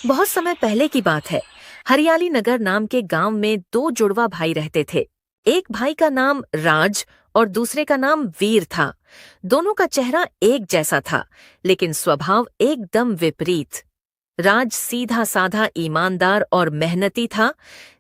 बहुत समय पहले की बात है। हरियाली नगर नाम के गांव में दो जुड़वा भाई रहते थे। एक भाई का नाम राज और दूसरे का नाम वीर था। दोनों का चेहरा एक जैसा था, लेकिन स्वभाव एकदम विपरीत। राज सीधा साधा, ईमानदार और मेहनती था,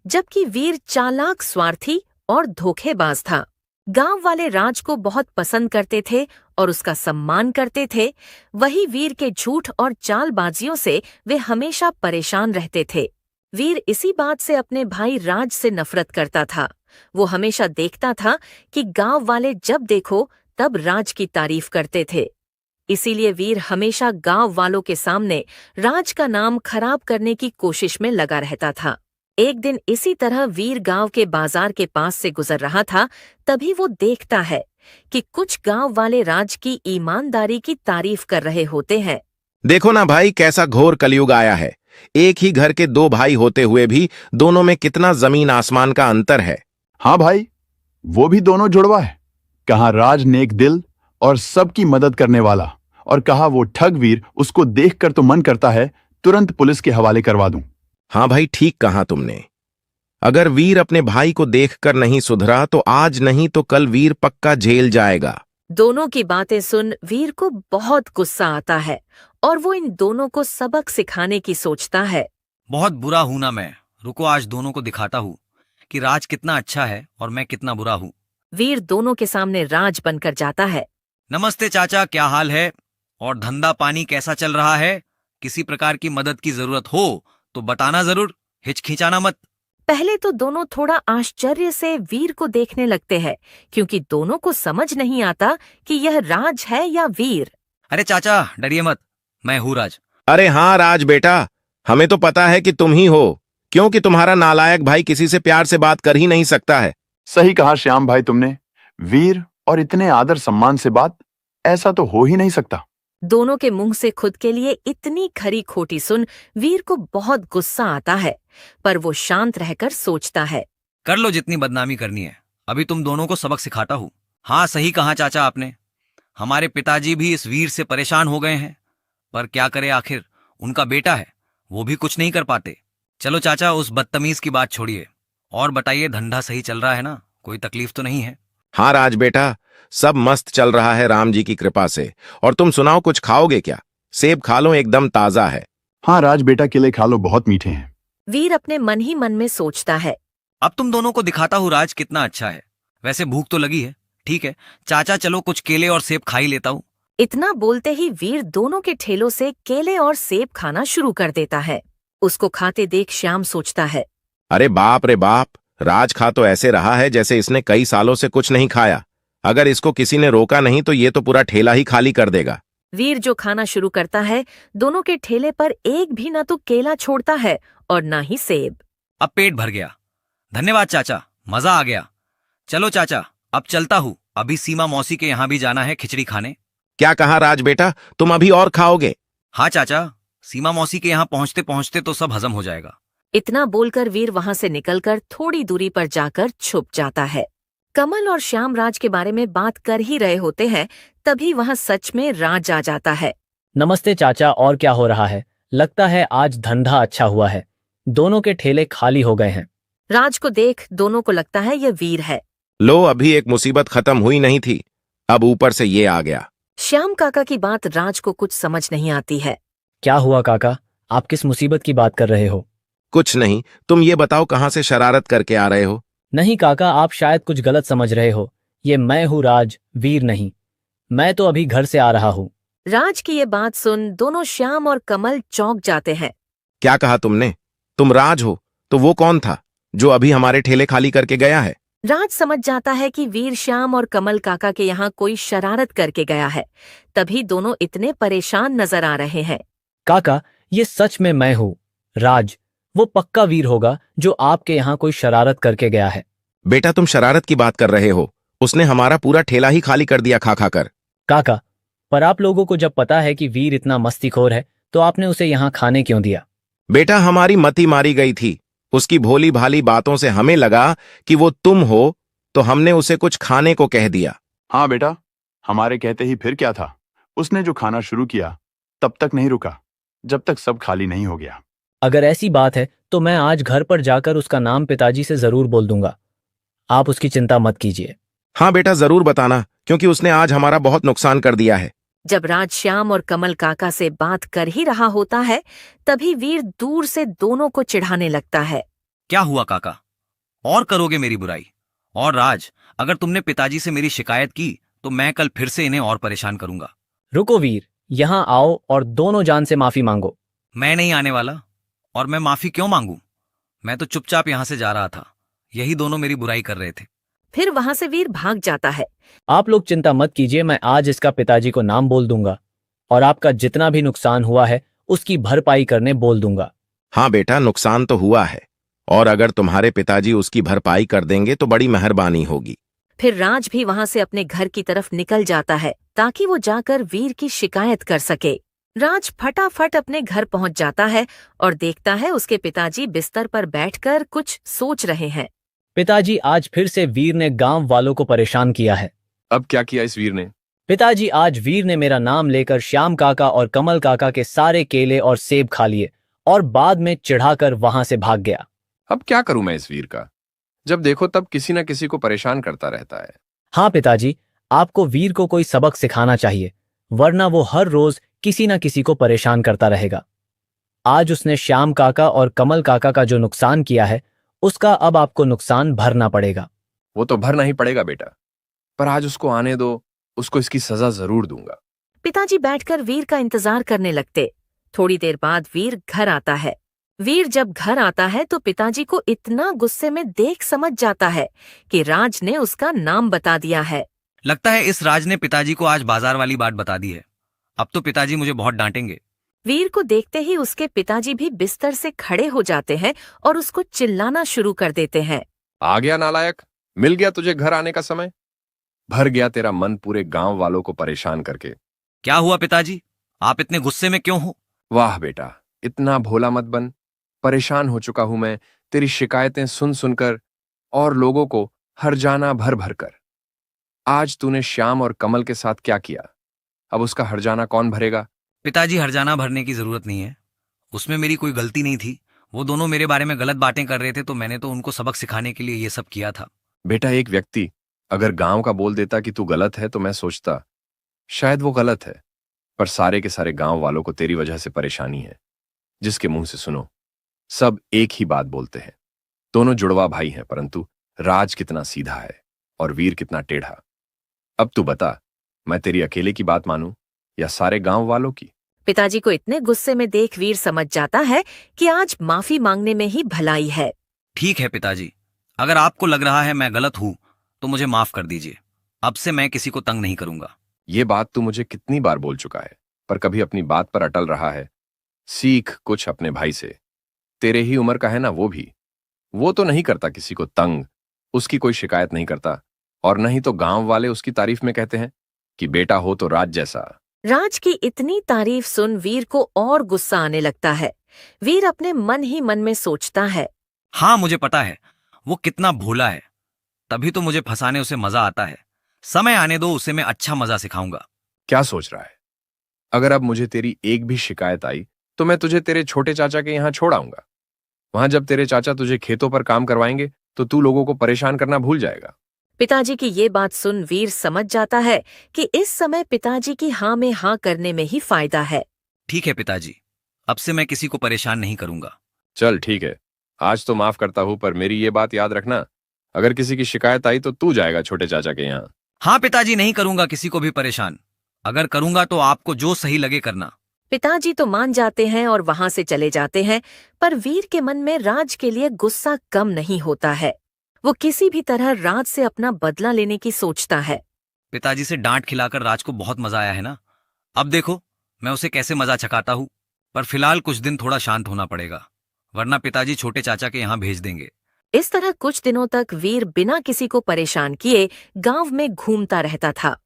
जबकि वीर चालाक, स्वार्थी और धोखेबाज था। गांव वाले राज को बहुत पसंद करते थे और उसका सम्मान करते थे। वही वीर के झूठ और चालबाजियों से वे हमेशा परेशान रहते थे। वीर इसी बात से अपने भाई राज से नफरत करता था। वो हमेशा देखता था कि गांव वाले जब देखो तब राज की तारीफ करते थे। इसीलिए वीर हमेशा गांव वालों के सामने राज का नाम खराब करने की कोशिश में लगा रहता था। एक दिन इसी तरह वीर गांव के बाजार के पास से गुजर रहा था। तभी वो देखता है कि कुछ गांव वाले राज की ईमानदारी की तारीफ कर रहे होते हैं। देखो ना भाई, कैसा घोर कलयुग आया है। एक ही घर के दो भाई होते हुए भी दोनों में कितना जमीन आसमान का अंतर है। हाँ भाई, वो भी दोनों जुड़वा है। कहा राज नेक दिल और सबकी मदद करने वाला, और कहा वो ठग वीर, उसको देखकर तो मन करता है तुरंत पुलिस के हवाले करवा दूं। हाँ भाई, ठीक कहा तुमने। अगर वीर अपने भाई को देखकर नहीं सुधरा तो आज नहीं तो कल वीर पक्का जेल जाएगा। दोनों की बातें सुन वीर को बहुत गुस्सा आता है और वो इन दोनों को सबक सिखाने की सोचता है। बहुत बुरा हूं ना मैं। रुको, आज दोनों को दिखाता हूँ कि राज कितना अच्छा है और मैं कितना बुरा हूँ। वीर दोनों के सामने राज बनकर जाता है। नमस्ते चाचा, क्या हाल है? और धंधा पानी कैसा चल रहा है? किसी प्रकार की मदद की जरूरत हो तो बताना जरूर, हिचकिचाना मत। पहले तो दोनों थोड़ा आश्चर्य से वीर को देखने लगते हैं, क्योंकि दोनों को समझ नहीं आता कि यह राज है या वीर। अरे चाचा, डरिए मत, मैं हूँ राज। अरे हाँ राज बेटा, हमें तो पता है कि तुम ही हो, क्योंकि तुम्हारा नालायक भाई किसी से प्यार से बात कर ही नहीं सकता है। सही कहा श्याम भाई तुमने। वीर और इतने आदर सम्मान से बात, ऐसा तो हो ही नहीं सकता। दोनों के मुंह से खुद के लिए इतनी खरी खोटी सुन वीर को बहुत गुस्सा आता है, पर वो शांत रहकर सोचता है। कर लो जितनी बदनामी करनी है, अभी तुम दोनों को सबक सिखाता हूँ। हाँ, सही कहा चाचा आपने। हमारे पिताजी भी इस वीर से परेशान हो गए हैं, पर क्या करे, आखिर उनका बेटा है, वो भी कुछ नहीं कर पाते। चलो चाचा, उस बदतमीज की बात छोड़िए और बताइए, धंधा सही चल रहा है ना? कोई तकलीफ तो नहीं है? हाँ राज बेटा, सब मस्त चल रहा है राम जी की कृपा से। और तुम सुनाओ, कुछ खाओगे क्या? सेब खा लो, एकदम ताजा है। हाँ राज बेटा, केले खा लो, बहुत मीठे हैं। वीर अपने मन ही मन में सोचता है। अब तुम दोनों को दिखाता हूँ राज कितना अच्छा है। वैसे भूख तो लगी है। ठीक है चाचा, चलो कुछ केले और सेब खा ही लेता हूँ। इतना बोलते ही वीर दोनों के ठेलों से केले और सेब खाना शुरू कर देता है। उसको खाते देख श्याम सोचता है। अरे बाप रे बाप, राज खा तो ऐसे रहा है जैसे इसने कई सालों से कुछ नहीं खाया। अगर इसको किसी ने रोका नहीं तो ये तो पूरा ठेला ही खाली कर देगा। वीर जो खाना शुरू करता है, दोनों के ठेले पर एक भी ना तो केला छोड़ता है और ना ही सेब। अब पेट भर गया। धन्यवाद चाचा, मजा आ गया। चलो चाचा, अब चलता हूँ, अभी सीमा मौसी के यहाँ भी जाना है खिचड़ी खाने। क्या कहा राज बेटा, तुम अभी और खाओगे? हाँ चाचा, सीमा मौसी के यहाँ पहुँचते पहुँचते तो सब हजम हो जाएगा। इतना बोलकर वीर वहां से निकलकर थोड़ी दूरी पर जाकर छुप जाता है। कमल और श्याम राज के बारे में बात कर ही रहे होते हैं, तभी वहां सच में राज आ जाता है। नमस्ते चाचा, और क्या हो रहा है? लगता है आज धंधा अच्छा हुआ है। दोनों के ठेले खाली हो गए हैं। राज को देख दोनों को लगता है यह वीर है। लो, अभी एक मुसीबत खत्म हुई नहीं थी, अब ऊपर से ये आ गया। श्याम काका की बात राज को कुछ समझ नहीं आती है। क्या हुआ काका, आप किस मुसीबत की बात कर रहे हो? कुछ नहीं, तुम ये बताओ कहाँ से शरारत करके आ रहे हो? नहीं काका, आप शायद कुछ गलत समझ रहे हो। ये मैं हूँ राज, वीर नहीं। मैं तो अभी घर से आ रहा हूँ। राज की ये बात सुन दोनों श्याम और कमल चौंक जाते हैं। क्या कहा तुमने? तुम राज हो तो वो कौन था जो अभी हमारे ठेले खाली करके गया है? राज समझ जाता है कि वीर श्याम और कमल काका के यहाँ कोई शरारत करके गया है, तभी दोनों इतने परेशान नजर आ रहे हैं। काका, ये सच में मैं हूँ राज। वो पक्का वीर होगा जो आपके यहाँ कोई शरारत करके गया है। बेटा, तुम शरारत की बात कर रहे हो? उसने हमारा पूरा ठेला ही खाली कर दिया खा खा कर। काका, पर आप लोगों को जब पता है कि वीर इतना मस्तीखोर है तो आपने उसे यहाँ खाने क्यों दिया? बेटा, हमारी मति मारी गई थी। उसकी भोली भाली बातों से हमें लगा कि वो तुम हो, तो हमने उसे कुछ खाने को कह दिया। हाँ बेटा, हमारे कहते ही फिर क्या था। उसने जो खाना शुरू किया तब तक नहीं रुका, जब तक सब खाली नहीं हो गया। अगर ऐसी बात है तो मैं आज घर पर जाकर उसका नाम पिताजी से जरूर बोल दूंगा। आप उसकी चिंता मत कीजिए। हाँ बेटा, जरूर बताना, क्योंकि उसने आज हमारा बहुत नुकसान कर दिया है। जब राज श्याम और कमल काका से बात कर ही रहा होता है, तभी वीर दूर से दोनों को चिढ़ाने लगता है। क्या हुआ काका? और करोगे मेरी बुराई? और राज, अगर तुमने पिताजी से मेरी शिकायत की तो मैं कल फिर से इन्हें और परेशान करूंगा। रुको वीर, यहाँ आओ और दोनों जान से माफी मांगो। मैं नहीं आने वाला। और मैं माफी क्यों मांगू? मैं तो चुपचाप यहां से जा रहा था। यही दोनों मेरी बुराई कर रहे थे। फिर वहां से वीर भाग जाता है। आप लोग चिंता मत कीजिए, मैं आज इसका पिताजी को नाम बोल दूंगा और आपका जितना भी नुकसान हुआ है उसकी भरपाई करने बोल दूंगा। हाँ बेटा, नुकसान तो हुआ है, और अगर तुम्हारे पिताजी उसकी भरपाई कर देंगे तो बड़ी मेहरबानी होगी। फिर राज भी वहां से अपने घर की तरफ निकल जाता है ताकि वो जाकर वीर की शिकायत कर सके। राज फटाफट अपने घर पहुंच जाता है और देखता है उसके पिताजी बिस्तर पर बैठकर कुछ सोच रहे हैं। पिताजी, आज फिर से वीर ने गांव वालों को परेशान किया है। अब क्या किया इस वीर ने? पिताजी, आज वीर ने मेरा नाम लेकर श्याम काका और कमल काका के सारे केले और सेब खा लिए और बाद में चिढ़ाकर वहां से भाग गया। अब क्या करूं मैं इस वीर का? जब देखो तब किसी न किसी को परेशान करता रहता है। हाँ पिताजी, आपको वीर को कोई सबक सिखाना चाहिए, वरना वो हर रोज किसी न किसी को परेशान करता रहेगा। आज उसने श्याम काका और कमल काका का जो नुकसान किया है उसका अब आपको नुकसान भरना पड़ेगा। वो तो भरना ही पड़ेगा बेटा, पर आज उसको आने दो, उसको इसकी सजा जरूर दूंगा। पिताजी बैठकर वीर का इंतजार करने लगते। थोड़ी देर बाद वीर घर आता है। वीर जब घर आता है तो पिताजी को इतना गुस्से में देख समझ जाता है कि राज ने उसका नाम बता दिया है। लगता है इस राज ने पिताजी को आज बाजार वाली बात बता दी है। अब तो पिताजी मुझे बहुत डांटेंगे। वीर को देखते ही उसके पिताजी भी बिस्तर से खड़े हो जाते हैं और उसको चिल्लाना शुरू कर देते हैं। आ गया नालायक, मिल गया तुझे घर आने का समय। भर गया तेरा मन पूरे गांव वालों को परेशान करके। क्या हुआ पिताजी? आप इतने गुस्से में क्यों हो? वाह बेटा, इतना भोला मत बन। परेशान हो चुका हूं मैं तेरी शिकायतें सुन सुनकर और लोगों को हर्जाना भर भर कर। आज तूने श्याम और कमल के साथ क्या किया? अब उसका हर्जाना कौन भरेगा? पिताजी, हर्जाना भरने की जरूरत नहीं है। उसमें मेरी कोई गलती नहीं थी। वो दोनों मेरे बारे में गलत बातें कर रहे थे तो मैंने तो उनको सबक सिखाने के लिए ये सब किया था। बेटा, एक व्यक्ति अगर गांव का बोल देता कि तू गलत है तो मैं सोचता शायद वो गलत है, पर सारे के सारे गांव वालों को तेरी वजह से परेशानी है। जिसके मुंह से सुनो सब एक ही बात बोलते हैं। दोनों जुड़वा भाई हैं, परंतु राज कितना सीधा है और वीर कितना टेढ़ा। अब तू बता, मैं तेरी अकेले की बात मानूं या सारे गांव वालों की? पिताजी को इतने गुस्से में देख वीर समझ जाता है कि आज माफी मांगने में ही भलाई है। ठीक है पिताजी, अगर आपको लग रहा है मैं गलत हूं तो मुझे माफ कर दीजिए। अब से मैं किसी को तंग नहीं करूंगा। ये बात तू मुझे कितनी बार बोल चुका है, पर कभी अपनी बात पर अटल रहा है। सीख कुछ अपने भाई से। तेरे ही उम्र का है ना वो भी। वो तो नहीं करता किसी को तंग, उसकी कोई शिकायत नहीं करता, और नहीं तो गांव वाले उसकी तारीफ में कहते हैं कि बेटा हो तो राज जैसा। राज की इतनी तारीफ सुन वीर को और गुस्सा आने लगता है। वीर अपने मन ही मन में सोचता है, हाँ मुझे पता है वो कितना भोला है, तभी तो मुझे फंसाने उसे मजा आता है। समय आने दो, उसे मैं अच्छा मजा सिखाऊंगा। क्या सोच रहा है? अगर अब मुझे तेरी एक भी शिकायत आई तो मैं तुझे तेरे छोटे चाचा के यहां छोड़ आऊंगा। वहां जब तेरे चाचा तुझे खेतों पर काम करवाएंगे तो तू लोगों को परेशान करना भूल जाएगा। पिताजी की ये बात सुन वीर समझ जाता है कि इस समय पिताजी की हाँ में हाँ करने में ही फायदा है। ठीक है पिताजी, अब से मैं किसी को परेशान नहीं करूंगा। चल ठीक है, आज तो माफ करता हूं, पर मेरी ये बात याद रखना, अगर किसी की शिकायत आई तो तू जाएगा छोटे चाचा के यहाँ। हाँ पिताजी, नहीं करूंगा किसी को भी परेशान। अगर करूंगा तो आपको जो सही लगे करना। पिताजी तो मान जाते हैं और वहां से चले जाते हैं, पर वीर के मन में राज के लिए गुस्सा कम नहीं होता है। वो किसी भी तरह राज से अपना बदला लेने की सोचता है। पिताजी से डांट खिलाकर राज को बहुत मजा आया है ना। अब देखो मैं उसे कैसे मजा चखाता हूँ। पर फिलहाल कुछ दिन थोड़ा शांत होना पड़ेगा, वरना पिताजी छोटे चाचा के यहाँ भेज देंगे। इस तरह कुछ दिनों तक वीर बिना किसी को परेशान किए गांव में घूमता रहता था।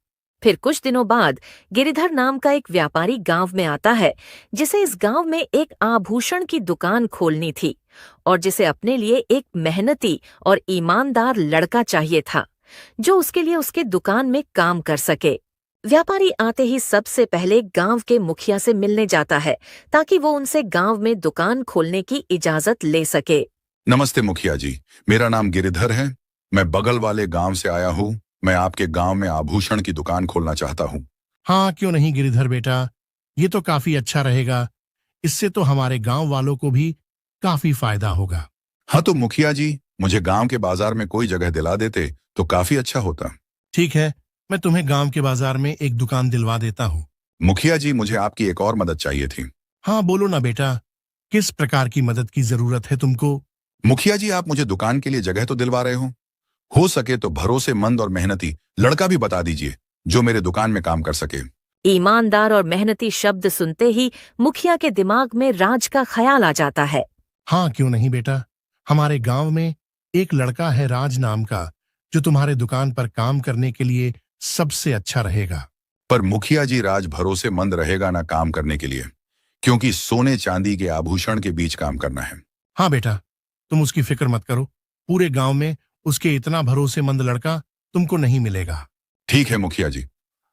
फिर कुछ दिनों बाद गिरिधर नाम का एक व्यापारी गांव में आता है, जिसे इस गांव में एक आभूषण की दुकान खोलनी थी और जिसे अपने लिए एक मेहनती और ईमानदार लड़का चाहिए था, जो उसके लिए उसके दुकान में काम कर सके। व्यापारी आते ही सबसे पहले गांव के मुखिया से मिलने जाता है ताकि वो उनसे गांव में दुकान खोलने की इजाजत ले सके। नमस्ते मुखिया जी, मेरा नाम गिरिधर है। मैं बगल वाले गांव से आया हूँ। मैं आपके गांव में आभूषण की दुकान खोलना चाहता हूँ। हाँ, क्यों नहीं गिरिधर बेटा, ये तो काफी अच्छा रहेगा। इससे तो हमारे गांव वालों को भी काफी फायदा होगा। हाँ तो मुखिया जी, मुझे गांव के बाजार में कोई जगह दिला देते तो काफी अच्छा होता। ठीक है, मैं तुम्हें गांव के बाजार में एक दुकान दिलवा देता हूँ। मुखिया जी, मुझे आपकी एक और मदद चाहिए थी। हाँ बोलो ना बेटा, किस प्रकार की मदद की जरूरत है तुमको? मुखिया जी, आप मुझे दुकान के लिए जगह तो दिलवा रहे हो सके तो भरोसेमंद और मेहनती लड़का भी बता दीजिए जो मेरे दुकान में काम कर सके। ईमानदार और मेहनती शब्द सुनते ही मुखिया के दिमाग में राज का ख्याल आ जाता है। हाँ क्यों नहीं बेटा, हमारे गांव में एक लड़का है राज नाम का, जो तुम्हारे दुकान पर काम करने के लिए सबसे अच्छा रहेगा। पर मुखिया जी, राज भरोसेमंद रहेगा ना काम करने के लिए, क्योंकि सोने चांदी के आभूषण के बीच काम करना है। हाँ बेटा, तुम उसकी फिक्र मत करो, पूरे गांव में उसके इतना भरोसेमंद लड़का तुमको नहीं मिलेगा। ठीक है मुखिया जी,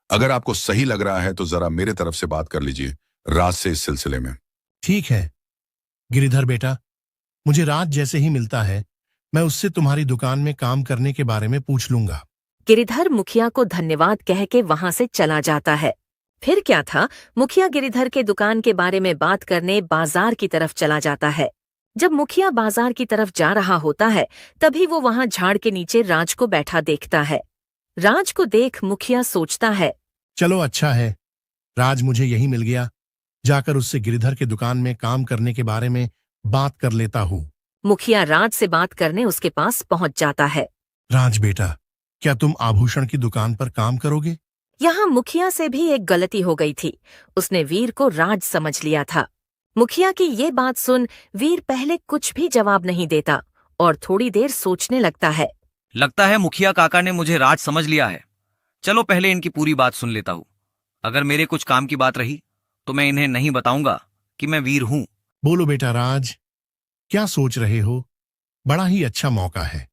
अगर आपको सही लग रहा है तो जरा मेरे तरफ से बात कर लीजिए राज से इस सिलसिले में। ठीक है गिरिधर बेटा, मुझे राज जैसे ही मिलता है मैं उससे तुम्हारी दुकान में काम करने के बारे में पूछ लूंगा। गिरिधर मुखिया को धन्यवाद कह के वहां से चला जाता है। फिर क्या था, मुखिया गिरिधर के दुकान के बारे में बात करने बाजार की तरफ चला जाता है। जब मुखिया बाजार की तरफ जा रहा होता है तभी वो वहां झाड़ के नीचे राज को बैठा देखता है। राज को देख मुखिया सोचता है, चलो अच्छा है, राज मुझे यही मिल गया, जाकर उससे गिरिधर के दुकान में काम करने के बारे में बात कर लेता हूँ। मुखिया राज से बात करने उसके पास पहुंच जाता है। राज बेटा, क्या तुम आभूषण की दुकान पर काम करोगे? यहाँ मुखिया से भी एक गलती हो गई थी, उसने वीर को राज समझ लिया था। मुखिया की ये बात सुन वीर पहले कुछ भी जवाब नहीं देता और थोड़ी देर सोचने लगता है। लगता है मुखिया काका ने मुझे राज समझ लिया है। चलो पहले इनकी पूरी बात सुन लेता हूँ। अगर मेरे कुछ काम की बात रही तो मैं इन्हें नहीं बताऊंगा कि मैं वीर हूं। बोलो बेटा राज, क्या सोच रहे हो? बड़ा ही अच्छा मौका है।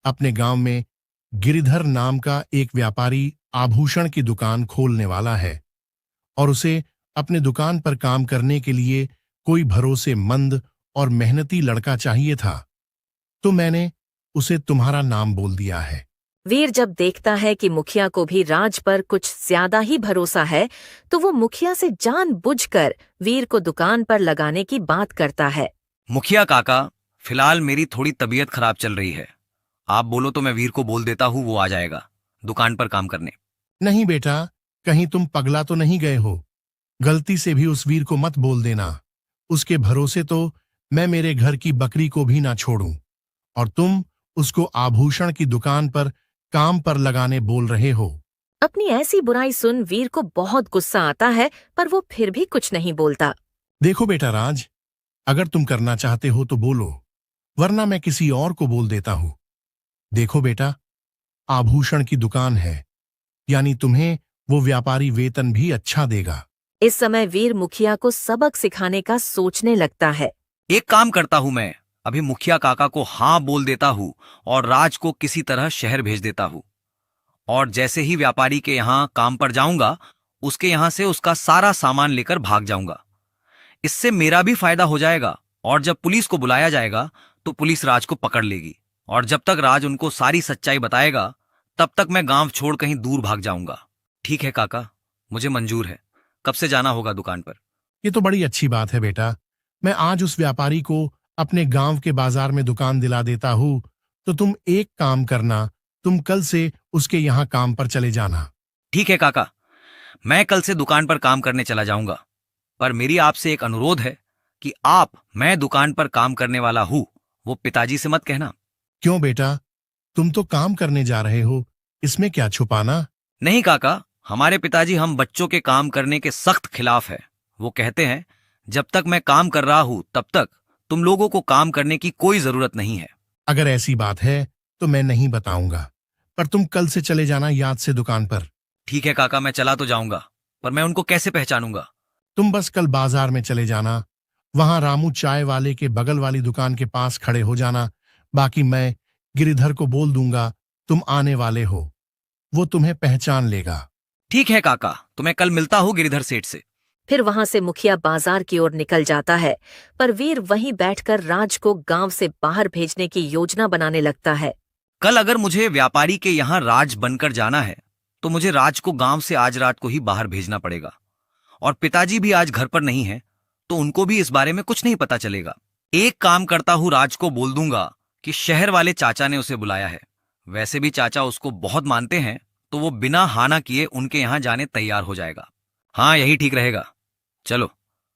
अपने गांव में गिरिधर नाम का एक व्यापारी आभूषण की दुकान खोलने वाला है और उसे अपने दुकान पर काम करने के लिए कोई भरोसेमंद और मेहनती लड़का चाहिए था, तो मैंने उसे तुम्हारा नाम बोल दिया है। वीर जब देखता है कि मुखिया को भी राज पर कुछ ज्यादा ही भरोसा है तो वो मुखिया से जानबूझकर वीर को दुकान पर लगाने की बात करता है। मुखिया काका, फिलहाल मेरी थोड़ी तबीयत खराब चल रही है। आप बोलो तो मैं वीर को बोल देता हूँ, वो आ जाएगा दुकान पर काम करने। नहीं बेटा, कहीं तुम पगला तो नहीं गए हो? गलती से भी उस वीर को मत बोल देना। उसके भरोसे तो मैं मेरे घर की बकरी को भी ना छोड़ूं, और तुम उसको आभूषण की दुकान पर काम पर लगाने बोल रहे हो। अपनी ऐसी बुराई सुन वीर को बहुत गुस्सा आता है, पर वो फिर भी कुछ नहीं बोलता। देखो बेटा राज, अगर तुम करना चाहते हो तो बोलो, वरना मैं किसी और को बोल देता हूं। देखो बेटा, आभूषण की दुकान है, यानी तुम्हें वो व्यापारी वेतन भी अच्छा देगा। इस समय वीर मुखिया को सबक सिखाने का सोचने लगता है। एक काम करता हूं, मैं अभी मुखिया काका को हाँ बोल देता हूं और राज को किसी तरह शहर भेज देता हूं, और जैसे ही व्यापारी के यहाँ काम पर जाऊंगा उसके यहाँ से उसका सारा सामान लेकर भाग जाऊंगा। इससे मेरा भी फायदा हो जाएगा, और जब पुलिस को बुलाया जाएगा तो पुलिस राज को पकड़ लेगी, और जब तक राज उनको सारी सच्चाई बताएगा तब तक मैं गांव छोड़ कहीं दूर भाग जाऊंगा। ठीक है काका, मुझे मंजूर है। कब से जाना होगा दुकान पर? ये तो बड़ी अच्छी बात है बेटा। मैं आज उस व्यापारी को अपने गांव के बाजार में दुकान दिला देता हूं, तो तुम एक काम करना, तुम कल से उसके यहाँ काम पर चले जाना। ठीक है काका, मैं कल से दुकान पर काम करने चला जाऊंगा, पर मेरी आपसे एक अनुरोध है कि आप मैं दुकान पर काम करने वाला हूं वो पिताजी से मत कहना। क्यों बेटा, तुम तो काम करने जा रहे हो, इसमें क्या छुपाना? नहीं काका, हमारे पिताजी हम बच्चों के काम करने के सख्त खिलाफ है। वो कहते हैं जब तक मैं काम कर रहा हूं तब तक तुम लोगों को काम करने की कोई जरूरत नहीं है। अगर ऐसी बात है तो मैं नहीं बताऊंगा, पर तुम कल से चले जाना याद से दुकान पर। ठीक है काका, मैं चला तो जाऊंगा, पर मैं उनको कैसे पहचानूंगा? तुम बस कल बाजार में चले जाना, वहां रामू चाय वाले के बगल वाली दुकान के पास खड़े हो जाना। बाकी मैं गिरिधर को बोल दूंगा तुम आने वाले हो, वो तुम्हें पहचान लेगा। ठीक है काका, तो मैं कल मिलता हूँ गिरिधर सेठ से। फिर वहां से मुखिया बाजार की ओर निकल जाता है, पर वीर वहीं बैठकर राज को गांव से बाहर भेजने की योजना बनाने लगता है। कल अगर मुझे व्यापारी के यहाँ राज बनकर जाना है तो मुझे राज को गांव से आज रात को ही बाहर भेजना पड़ेगा। और पिताजी भी आज घर पर नहीं है, तो उनको भी इस बारे में कुछ नहीं पता चलेगा। एक काम करता हूँ, राज को बोल दूंगा कि शहर वाले चाचा ने उसे बुलाया है। वैसे भी चाचा उसको बहुत मानते हैं, तो वो बिना हाना किए उनके यहाँ जाने तैयार हो जाएगा। हाँ, यही ठीक रहेगा। चलो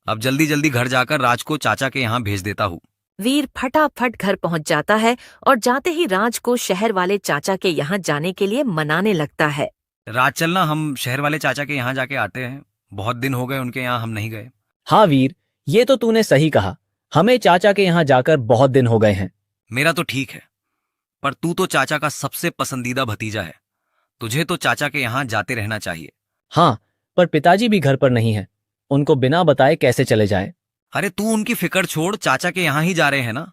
अब जल्दी जल्दी घर जाकर राज को चाचा के यहाँ भेज देता हूँ। वीर फटाफट घर पहुंच जाता है और जाते ही राज को शहर वाले चाचा के यहाँ जाने के लिए मनाने लगता है। राज चलना, हम शहर वाले चाचा के यहाँ जाके आते हैं। बहुत दिन हो गए उनके यहाँ हम नहीं गए। हाँ वीर, ये तो तूने सही कहा। हमें चाचा के यहाँ जाकर बहुत दिन हो गए हैं। मेरा तो ठीक है, पर तू तो चाचा का सबसे पसंदीदा भतीजा है। तुझे तो चाचा के यहाँ जाते रहना चाहिए। हाँ, पर पिताजी भी घर पर नहीं है। उनको बिना बताए कैसे चले जाए? अरे तू उनकी फिक्र छोड़, चाचा के यहाँ ही जा रहे हैं ना।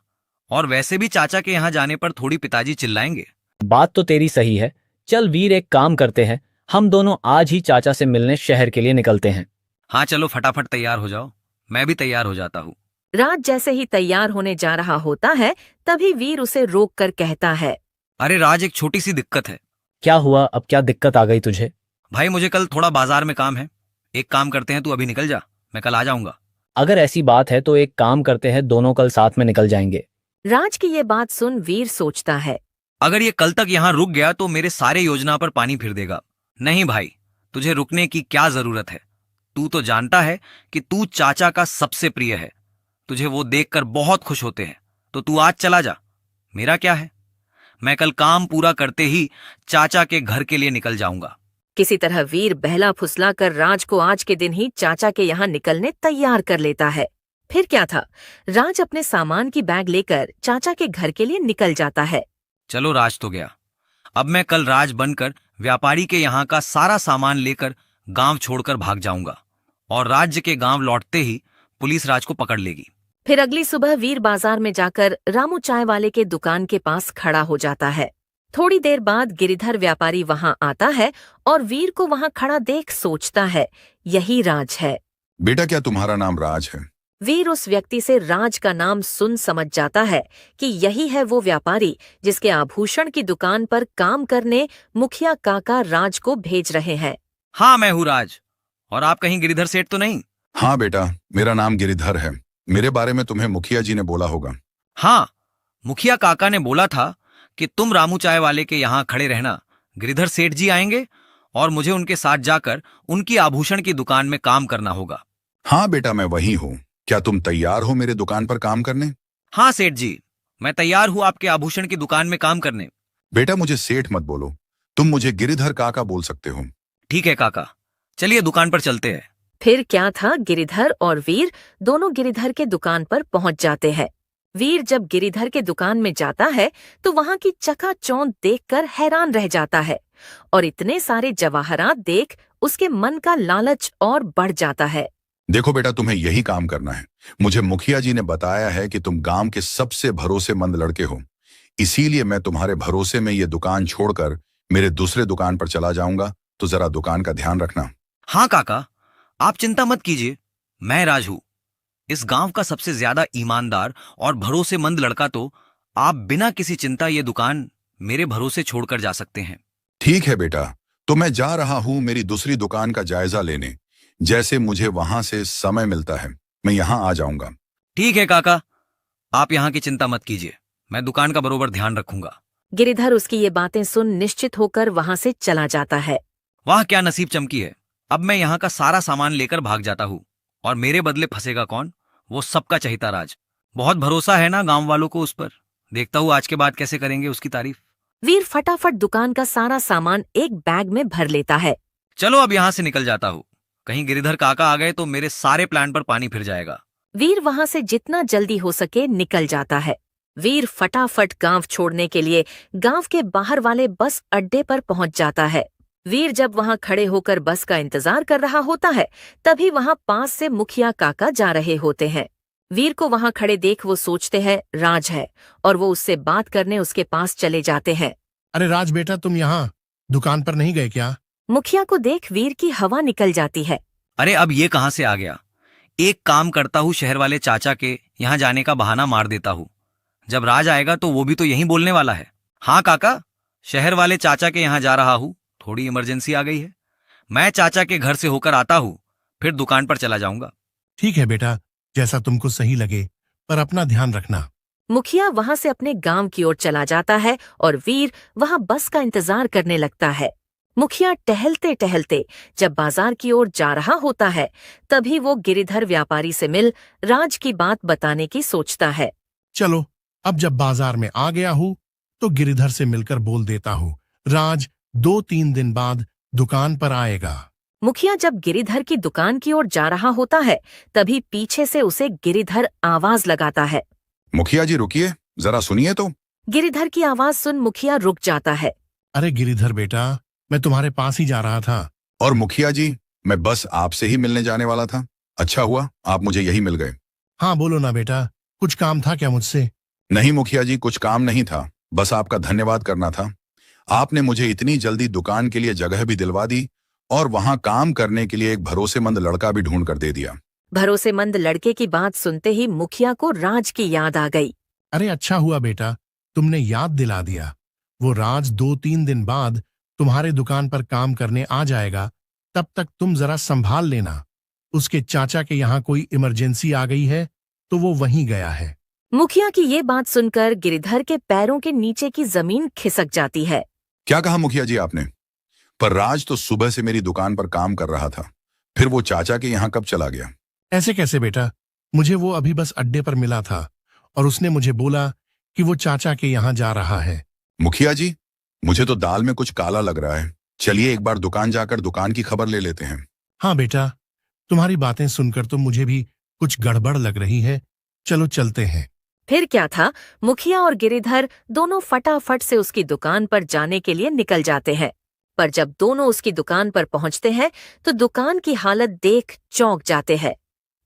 और वैसे भी चाचा के यहाँ जाने पर थोड़ी पिताजी चिल्लाएंगे। बात तो तेरी सही है। चल वीर, एक काम करते हैं, हम दोनों आज ही चाचा से मिलने शहर के लिए निकलते हैं। हाँ चलो, फटाफट तैयार हो जाओ। मैं भी तैयार हो जाता हूँ। राज जैसे ही तैयार होने जा रहा होता है, तभी वीर उसे रोक कर कहता है। अरे राज, एक छोटी सी दिक्कत है। क्या हुआ? अब क्या दिक्कत आ गई तुझे? भाई, मुझे कल थोड़ा बाजार में काम है। एक काम करते हैं, तू अभी निकल जा, मैं कल आ जाऊंगा। अगर ऐसी बात है तो एक काम करते हैं, दोनों कल साथ में निकल जाएंगे। राज की ये बात सुन वीर सोचता है। अगर ये कल तक यहाँ रुक गया तो मेरे सारे योजना पर पानी फिर देगा। नहीं भाई, तुझे रुकने की क्या जरूरत है। तू तो जानता है कि तू चाचा का सबसे प्रिय है। तुझे वो देखकर बहुत खुश होते हैं, तो तू आज चला जा। मेरा क्या है, मैं कल काम पूरा करते ही चाचा के घर के लिए निकल जाऊंगा। किसी तरह वीर बहला फुसला कर राज को आज के दिन ही चाचा के यहाँ निकलने तैयार कर लेता है। फिर क्या था, राज अपने सामान की बैग लेकर चाचा के घर के लिए निकल जाता है। चलो, राज तो गया। अब मैं कल राज बनकर व्यापारी के यहाँ का सारा सामान लेकर गांव छोड़कर भाग जाऊंगा, और राज्य के गांव लौटते ही पुलिस राज को पकड़ लेगी। फिर अगली सुबह वीर बाजार में जाकर रामू चाय वाले के दुकान के पास खड़ा हो जाता है। थोड़ी देर बाद गिरिधर व्यापारी वहां आता है और वीर को वहां खड़ा देख सोचता है, यही राज है। बेटा, क्या तुम्हारा नाम राज है? वीर उस व्यक्ति से राज का नाम सुन समझ जाता है कि यही है वो व्यापारी जिसके आभूषण की दुकान पर काम करने मुखिया काका राज को भेज रहे हैं। हाँ, मैं हूँ राज। और आप कहीं गिरिधर सेठ तो नहीं? हाँ बेटा, मेरा नाम गिरिधर है। मेरे बारे में तुम्हें मुखिया जी ने बोला होगा। हाँ, मुखिया काका ने बोला था कि तुम रामू चाय वाले के यहाँ खड़े रहना। गिरिधर सेठ जी आएंगे और मुझे उनके साथ जाकर उनकी आभूषण की दुकान में काम करना होगा। हाँ बेटा, मैं वही हूँ। क्या तुम तैयार हो मेरे दुकान पर काम करने? हाँ सेठ जी, मैं तैयार हूँ आपके आभूषण की दुकान में काम करने। बेटा, मुझे सेठ मत बोलो, तुम मुझे गिरिधर काका बोल सकते हो। ठीक है काका, चलिए दुकान पर चलते हैं। फिर क्या था, गिरिधर और वीर दोनों गिरिधर के दुकान पर पहुंच जाते हैं। वीर जब गिरिधर के दुकान में जाता है तो वहां की चकाचौंध देखकर हैरान रह जाता है, और इतने सारे जवाहरात देख उसके मन का लालच और बढ़ जाता है। देखो बेटा, तुम्हें यही काम करना है। मुझे मुखिया जी ने बताया है कि तुम गांव के सबसे भरोसेमंद लड़के हो, इसीलिए मैं तुम्हारे भरोसे में ये दुकान छोड़कर मेरे दूसरे दुकान पर चला जाऊंगा, तो जरा दुकान का ध्यान रखना। हाँ काका, आप चिंता मत कीजिए, मैं राज हूं। इस गांव का सबसे ज्यादा ईमानदार और भरोसेमंद लड़का, तो आप बिना किसी चिंता ये दुकान मेरे भरोसे छोड़कर जा सकते हैं। ठीक है बेटा, तो मैं जा रहा हूं मेरी दूसरी दुकान का जायजा लेने। जैसे मुझे वहां से समय मिलता है मैं यहां आ जाऊंगा। ठीक है काका, आप यहाँ की चिंता मत कीजिए, मैं दुकान का बरोबर ध्यान रखूंगा। गिरिधर उसकी ये बातें सुन निश्चित होकर वहां से चला जाता है। वाह, क्या नसीब चमकी है। अब मैं यहाँ का सारा सामान लेकर भाग जाता हूँ, और मेरे बदले फंसेगा कौन? वो सबका चहिता राज। बहुत भरोसा है ना गांव वालों को उस पर। देखता हूँ आज के बाद कैसे करेंगे उसकी तारीफ। वीर फटाफट दुकान का सारा सामान एक बैग में भर लेता है। चलो अब यहाँ से निकल जाता हूँ, कहीं गिरिधर काका आ गए तो मेरे सारे प्लान पर पानी फिर जाएगा। वीर वहां से जितना जल्दी हो सके निकल जाता है। वीर फटाफट गांव छोड़ने के लिए गांव के बाहर वाले बस अड्डे पर पहुंच जाता है। वीर जब वहां खड़े होकर बस का इंतजार कर रहा होता है, तभी वहां पास से मुखिया काका जा रहे होते हैं। वीर को वहां खड़े देख वो सोचते हैं राज है, और वो उससे बात करने उसके पास चले जाते हैं। अरे राज बेटा, तुम यहाँ दुकान पर नहीं गए क्या? मुखिया को देख वीर की हवा निकल जाती है। अरे अब ये कहां से आ गया? एक काम करता हूँ, शहर वाले चाचा के यहाँ जाने का बहाना मार देता हूँ। जब राज आएगा तो वो भी तो यही बोलने वाला है। हाँ काका, शहर वाले चाचा के यहाँ जा रहा हूँ, थोड़ी इमरजेंसी आ गई है। मैं चाचा के घर से होकर आता हूँ, फिर दुकान पर चला जाऊंगा। ठीक है बेटा, जैसा तुमको सही लगे, पर अपना ध्यान रखना। मुखिया वहां से अपने गांव की ओर चला जाता है और वीर वहां बस का इंतजार करने लगता है। मुखिया टहलते टहलते जब बाजार की ओर जा रहा होता है, तभी वो गिरिधर व्यापारी से मिल राज की बात बताने की सोचता है। चलो, अब जब बाजार में आ गया हूँ तो गिरिधर से मिलकर बोल देता हूँ, राज 2-3 दिन बाद दुकान पर आएगा। मुखिया जब गिरिधर की दुकान की ओर जा रहा होता है, तभी पीछे से उसे गिरिधर आवाज लगाता है। मुखिया जी रुकिए, जरा सुनिए तो। गिरिधर की आवाज सुन मुखिया रुक जाता है। अरे गिरिधर बेटा, मैं तुम्हारे पास ही जा रहा था। और मुखिया जी, मैं बस आपसे ही मिलने जाने वाला था। अच्छा हुआ आप मुझे यही मिल गए। हाँ बोलो ना बेटा, कुछ काम था क्या मुझसे? नहीं मुखिया जी, कुछ काम नहीं था, बस आपका धन्यवाद करना था। आपने मुझे इतनी जल्दी दुकान के लिए जगह भी दिलवा दी और वहां काम करने के लिए एक भरोसेमंद लड़का भी ढूंढ कर दे दिया। भरोसेमंद लड़के की बात सुनते ही मुखिया को राज की याद आ गई। अरे अच्छा हुआ बेटा, तुमने याद दिला दिया। वो राज 2-3 दिन बाद तुम्हारे दुकान पर काम करने आ जाएगा, तब तक तुम जरा संभाल लेना। उसके चाचा के यहाँ कोई इमरजेंसी आ गई है तो वो वहीं गया है। मुखिया की ये बात सुनकर गिरिधर के पैरों के नीचे की जमीन खिसक जाती है। क्या कहा मुखिया जी आपने? पर राज तो सुबह से मेरी दुकान पर काम कर रहा था, फिर वो चाचा के यहाँ कब चला गया? ऐसे कैसे बेटा, मुझे वो अभी बस अड्डे पर मिला था और उसने मुझे बोला कि वो चाचा के यहाँ जा रहा है। मुखिया जी, मुझे तो दाल में कुछ काला लग रहा है। चलिए एक बार दुकान जाकर दुकान की खबर ले लेते हैं। हाँ बेटा, तुम्हारी बातें सुनकर तो मुझे भी कुछ गड़बड़ लग रही है। चलो चलते हैं। फिर क्या था, मुखिया और गिरिधर दोनों फटाफट से उसकी दुकान पर जाने के लिए निकल जाते हैं। पर जब दोनों उसकी दुकान पर पहुंचते हैं तो दुकान की हालत देख चौंक जाते हैं।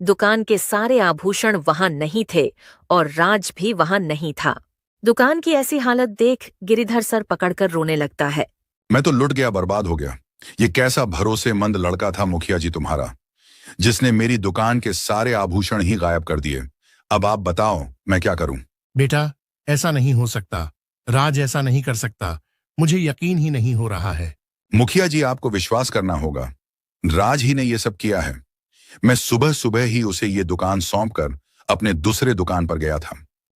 दुकान के सारे आभूषण वहां नहीं थे और राज भी वहां नहीं था। दुकान की ऐसी हालत देख गिरिधर सर पकड़कर रोने लगता है। मैं तो लुट गया, बर्बाद हो गया। ये कैसा भरोसेमंद लड़का था मुखिया जी तुम्हारा, जिसने मेरी दुकान के सारे आभूषण ही गायब कर दिए। अब आप बताओ मैं क्या करूं? बेटा, ऐसा नहीं हो सकता। राज ऐसा नहीं कर सकता। मुझे यकीन ही नहीं हो रहा है। मुखिया जी आपको विश्वास करना होगा, राज ही ने ये सब किया है। मैं सुबह सुबह ही उसे ये दुकान सौंपकर अपने दूसरे दुकान पर गया था।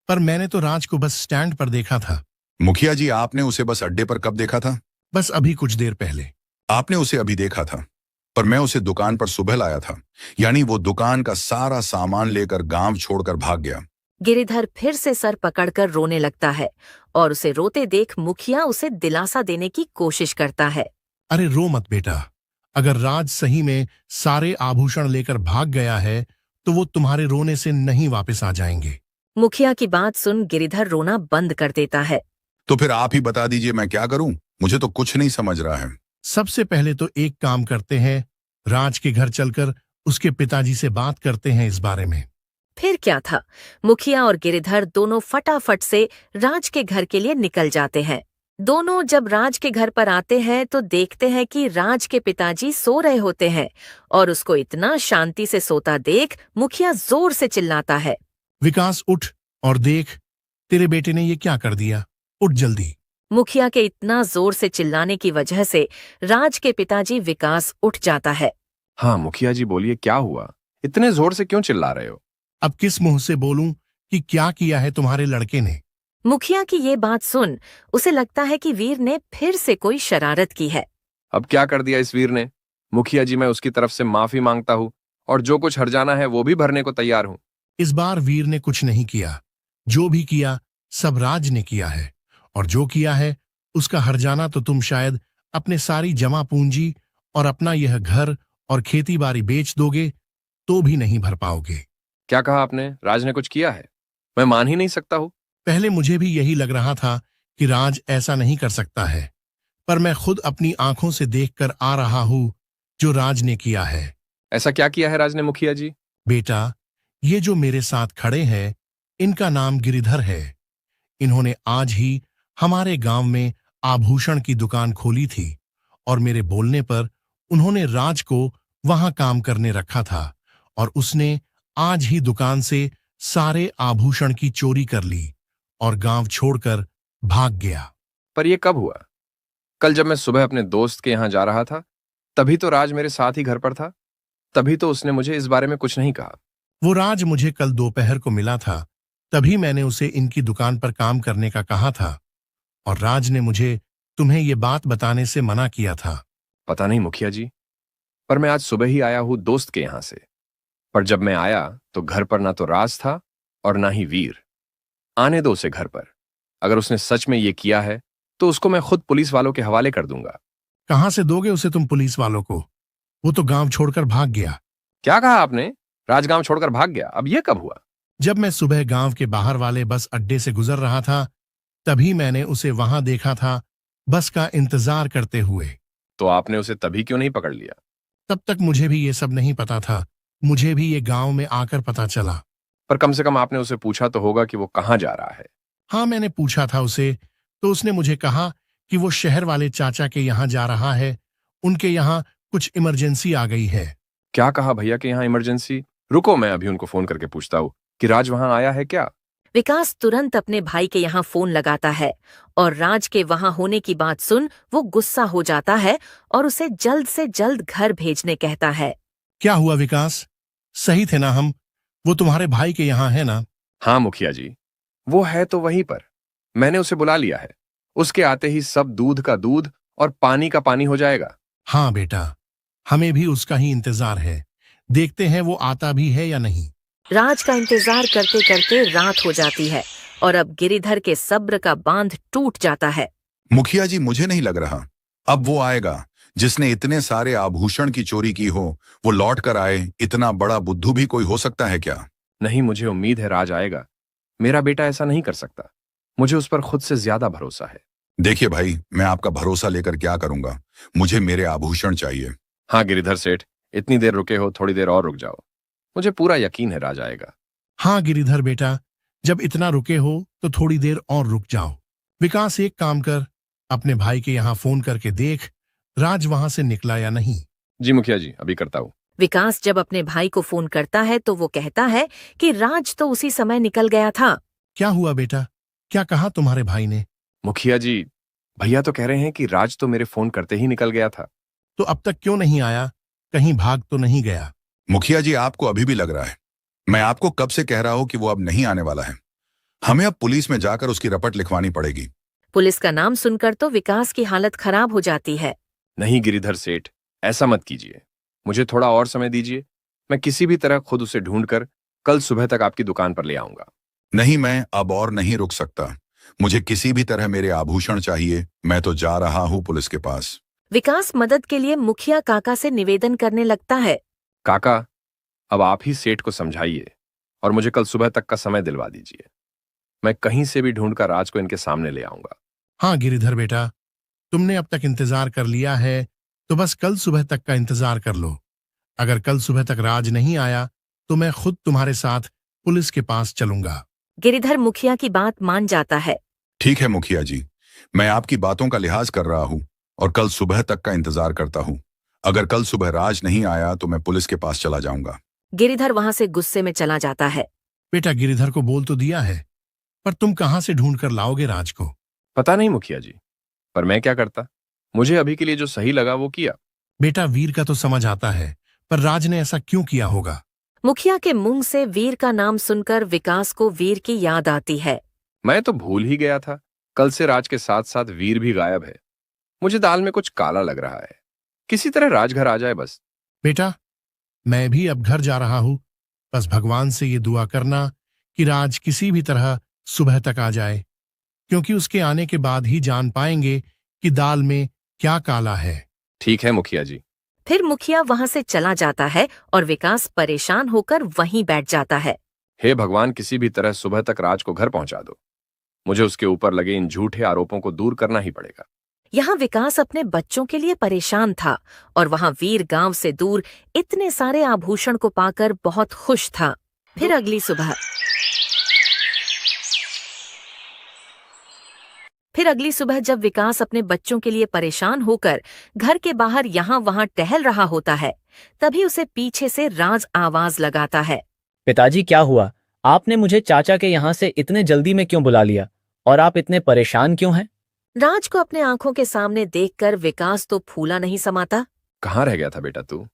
पर मैंने तो राज को बस स्टैंड पर देखा था। मुखिया जी आपने उसे बस अड्डे पर कब देखा था? बस अभी कुछ देर पहले। आपने उसे अभी देखा था, पर मैं उसे दुकान पर सुबह लाया था। यानी वो दुकान का सारा सामान लेकर गांव छोड़कर भाग गया। गिरिधर फिर से सर पकड़कर रोने लगता है और उसे रोते देख मुखिया उसे दिलासा देने की कोशिश करता है। अरे रो मत बेटा, अगर राज सही में सारे आभूषण लेकर भाग गया है तो वो तुम्हारे रोने से नहीं वापस आ जाएंगे। मुखिया की बात सुन गिरिधर रोना बंद कर देता है। तो फिर आप ही बता दीजिए मैं क्या करूं, मुझे तो कुछ नहीं समझ रहा है। सबसे पहले तो एक काम करते हैं, राज के घर चलकर उसके पिताजी से बात करते हैं इस बारे में। फिर क्या था, मुखिया और गिरिधर दोनों फटाफट से राज के घर के लिए निकल जाते हैं। दोनों जब राज के घर पर आते हैं तो देखते हैं कि राज के पिताजी सो रहे होते हैं और उसको इतना शांति से सोता देख मुखिया जोर से चिल्लाता है, विकास उठ और देख, तेरे बेटे ने ये क्या कर दिया, उठ जल्दी। मुखिया के इतना जोर से चिल्लाने की वजह से राज के पिताजी विकास उठ जाता है। हाँ मुखिया जी बोलिए, क्या हुआ? इतने जोर से क्यों चिल्ला रहे हो? अब किस मुंह से बोलूं कि क्या किया है तुम्हारे लड़के ने? मुखिया की ये बात सुन उसे लगता है कि वीर ने फिर से कोई शरारत की है। अब क्या कर दिया इस वीर ने? मुखिया जी मैं उसकी तरफ से माफी मांगता हूँ और जो कुछ हर्जाना है वो भी भरने को तैयार हूँ। इस बार वीर ने कुछ नहीं किया। जो भी किया सब राज ने किया है और जो किया है उसका हर्जाना तो तुम शायद अपने सारी जमा पूंजी और अपना यह घर और खेती बाड़ी बेच दोगे तो भी नहीं भर पाओगे। क्या कहा आपने? राज ने कुछ किया है? मैं मान ही नहीं सकता हूँ। पहले मुझे भी यही लग रहा था कि राज ऐसा नहीं कर सकता है, पर मैं खुद अपनी आंखों से देखकर आ रहा हूं जो राज ने किया है। ऐसा क्या किया है राज ने मुखिया जी? बेटा, ये जो मेरे साथ खड़े हैं इनका नाम गिरिधर है। इन्होंने आज ही हमारे गांव में आभूषण की दुकान खोली थी और मेरे बोलने पर उन्होंने राज को वहां काम करने रखा था और उसने आज ही दुकान से सारे आभूषण की चोरी कर ली और गांव छोड़कर भाग गया। पर यह कब हुआ? कल जब मैं सुबह अपने दोस्त के यहां जा रहा था, तभी तो राज मेरे साथ ही घर पर था। तभी तो उसने मुझे इस बारे में कुछ नहीं कहा। वो राज मुझे कल दोपहर को मिला था, तभी मैंने उसे इनकी दुकान पर काम करने का कहा था और राज ने मुझे तुम्हें ये बात बताने से मना किया था। पता नहीं मुखिया जी, पर मैं आज सुबह ही आया हूं दोस्त के यहां से। पर जब मैं आया तो घर पर ना तो राज था और ना ही वीर। आने दो उसे घर पर। अगर उसने सच में ये किया है तो उसको मैं खुद पुलिस वालों के हवाले कर दूंगा। कहां से दोगे उसे तुम पुलिस वालों को? वो तो गांव छोड़कर भाग गया। क्या कहा आपने? राजगांव छोड़कर भाग गया? अब यह कब हुआ? जब मैं सुबह गांव के बाहर वाले बस अड्डे से गुजर रहा था, तभी मैंने उसे वहां देखा था, बस का इंतजार करते हुए। तो आपने उसे तभी क्यों नहीं पकड़ लिया? तब तक मुझे भी ये सब नहीं पता था। मुझे भी ये गांव में आकर पता चला। पर कम से कम आपने उसे पूछा तो होगा कि वो कहाँ जा रहा है। हाँ, मैंने पूछा था उसे, तो उसने मुझे कहा कि वो शहर वाले चाचा के यहाँ जा रहा है। उनके यहाँ कुछ इमरजेंसी आ गई है। क्या कहा भैया के यहाँ इमरजेंसी? रुको, मैं अभी उनको फोन करके पूछता हूँ कि राज वहां आया है क्या। विकास तुरंत अपने भाई के यहाँ फोन लगाता है और राज के वहां होने की बात सुन वो गुस्सा हो जाता है और उसे जल्द से जल्द घर भेजने कहता है। क्या हुआ विकास? सही थे ना हम? वो तुम्हारे भाई के यहाँ है ना? हाँ मुखिया जी, वो है तो वहीं पर। मैंने उसे बुला लिया है। उसके आते ही सब दूध का दूध और पानी का पानी हो जाएगा। हाँ बेटा, हमें भी उसका ही इंतजार है। देखते हैं वो आता भी है या नहीं। राज का इंतजार करते करते रात हो जाती है और अब गिरिधर के सब्र का बांध टूट जाता है। मुखिया जी, मुझे नहीं लग रहा अब वो आएगा। जिसने इतने सारे आभूषण की चोरी की हो वो लौट कर आए। इतना बड़ा बुद्धू भी कोई हो सकता है क्या? नहीं, मुझे उम्मीद है राज आएगा। मेरा बेटा ऐसा नहीं कर सकता। मुझे उस पर खुद से ज्यादा भरोसा है। देखिए भाई, मैं आपका भरोसा लेकर क्या करूंगा? मुझे मेरे आभूषण चाहिए। हाँ गिरिधर सेठ, इतनी देर रुके हो, थोड़ी देर और रुक जाओ। मुझे पूरा यकीन है राज आएगा। हाँ गिरिधर बेटा, जब इतना रुके हो तो थोड़ी देर और रुक जाओ। विकास, एक काम कर, अपने भाई के यहाँ फोन करके देख राज वहां से निकला या नहीं। जी मुखिया जी, अभी करता हूँ। विकास जब अपने भाई को फोन करता है तो वो कहता है कि राज तो उसी समय निकल गया था। क्या हुआ बेटा? क्या कहा तुम्हारे भाई ने? मुखिया जी, भैया तो कह रहे हैं कि राज तो मेरे फोन करते ही निकल गया था। तो अब तक क्यों नहीं आया? कहीं भाग तो नहीं गया? मुखिया जी, आपको अभी भी लग रहा है? मैं आपको कब से कह रहा हूं कि वो अब नहीं आने वाला है। हमें अब पुलिस में जाकर उसकी रपट लिखवानी पड़ेगी। पुलिस का नाम सुनकर तो विकास की हालत खराब हो जाती है। नहीं गिरिधर सेठ, ऐसा मत कीजिए। मुझे थोड़ा और समय दीजिए। मैं किसी भी तरह खुद उसे ढूंढकर कल सुबह तक आपकी दुकान पर ले आऊंगा। नहीं, मैं अब और नहीं रुक सकता। मुझे किसी भी तरह मेरे आभूषण चाहिए। मैं तो जा रहा हूं पुलिस के पास। विकास मदद के लिए मुखिया काका से निवेदन करने लगता है। काका, अब आप ही सेठ को समझाइए और मुझे कल सुबह तक का समय दिलवा दीजिए। मैं कहीं से भी ढूंढकर राज को इनके सामने ले आऊंगा। हाँ गिरिधर बेटा, तुमने अब तक इंतजार कर लिया है तो बस कल सुबह तक का इंतजार कर लो। अगर कल सुबह तक राज नहीं आया तो मैं खुद तुम्हारे साथ पुलिस के पास चलूंगा। गिरिधर मुखिया की बात मान जाता है। ठीक है मुखिया जी, मैं आपकी बातों का लिहाज कर रहा हूं और कल सुबह तक का इंतजार करता हूं। अगर कल सुबह राज नहीं आया तो मैं पुलिस के पास चला जाऊंगा। गिरिधर वहां से गुस्से में चला जाता है। बेटा, गिरिधर को बोल तो दिया है, पर तुम कहां से ढूंढ कर लाओगे राज को? पता नहीं मुखिया जी, पर मैं क्या करता। मुझे अभी के लिए जो सही लगा वो किया। बेटा, वीर का तो समझ आता है, पर राज ने ऐसा क्यों किया होगा? मुखिया के मुंह से वीर का नाम सुनकर विकास को वीर की याद आती है। मैं तो भूल ही गया था। कल से राज के साथ साथ वीर भी गायब है। मुझे दाल में कुछ काला लग रहा है। किसी तरह राज घर आ जाए बस। बेटा, मैं भी अब घर जा रहा हूं। बस भगवान से ये दुआ करना कि राज किसी भी तरह सुबह तक आ जाए, क्योंकि उसके आने के बाद ही जान पाएंगे कि दाल में क्या काला है। ठीक है मुखिया जी। फिर मुखिया वहां से चला जाता है और विकास परेशान होकर वहीं बैठ जाता है। हे भगवान, किसी भी तरह सुबह तक राज को घर पहुंचा दो। मुझे उसके ऊपर लगे इन झूठे आरोपों को दूर करना ही पड़ेगा। यहाँ विकास अपने बच्चों के लिए परेशान था और वहाँ वीर गांव से दूर इतने सारे आभूषण को पाकर बहुत खुश था। फिर अगली सुबह फिर अगली सुबह जब विकास अपने बच्चों के लिए परेशान होकर घर के बाहर यहाँ वहाँ टहल रहा होता है, तभी उसे पीछे से राज आवाज लगाता है। पिताजी क्या हुआ? आपने मुझे चाचा के यहाँ से इतने जल्दी में क्यों बुला लिया? और आप इतने परेशान क्यों हैं? राज को अपने आंखों के सामने देखकर विकास तो फूला नहीं समाता। कहाँ रह गया था बेटा तू?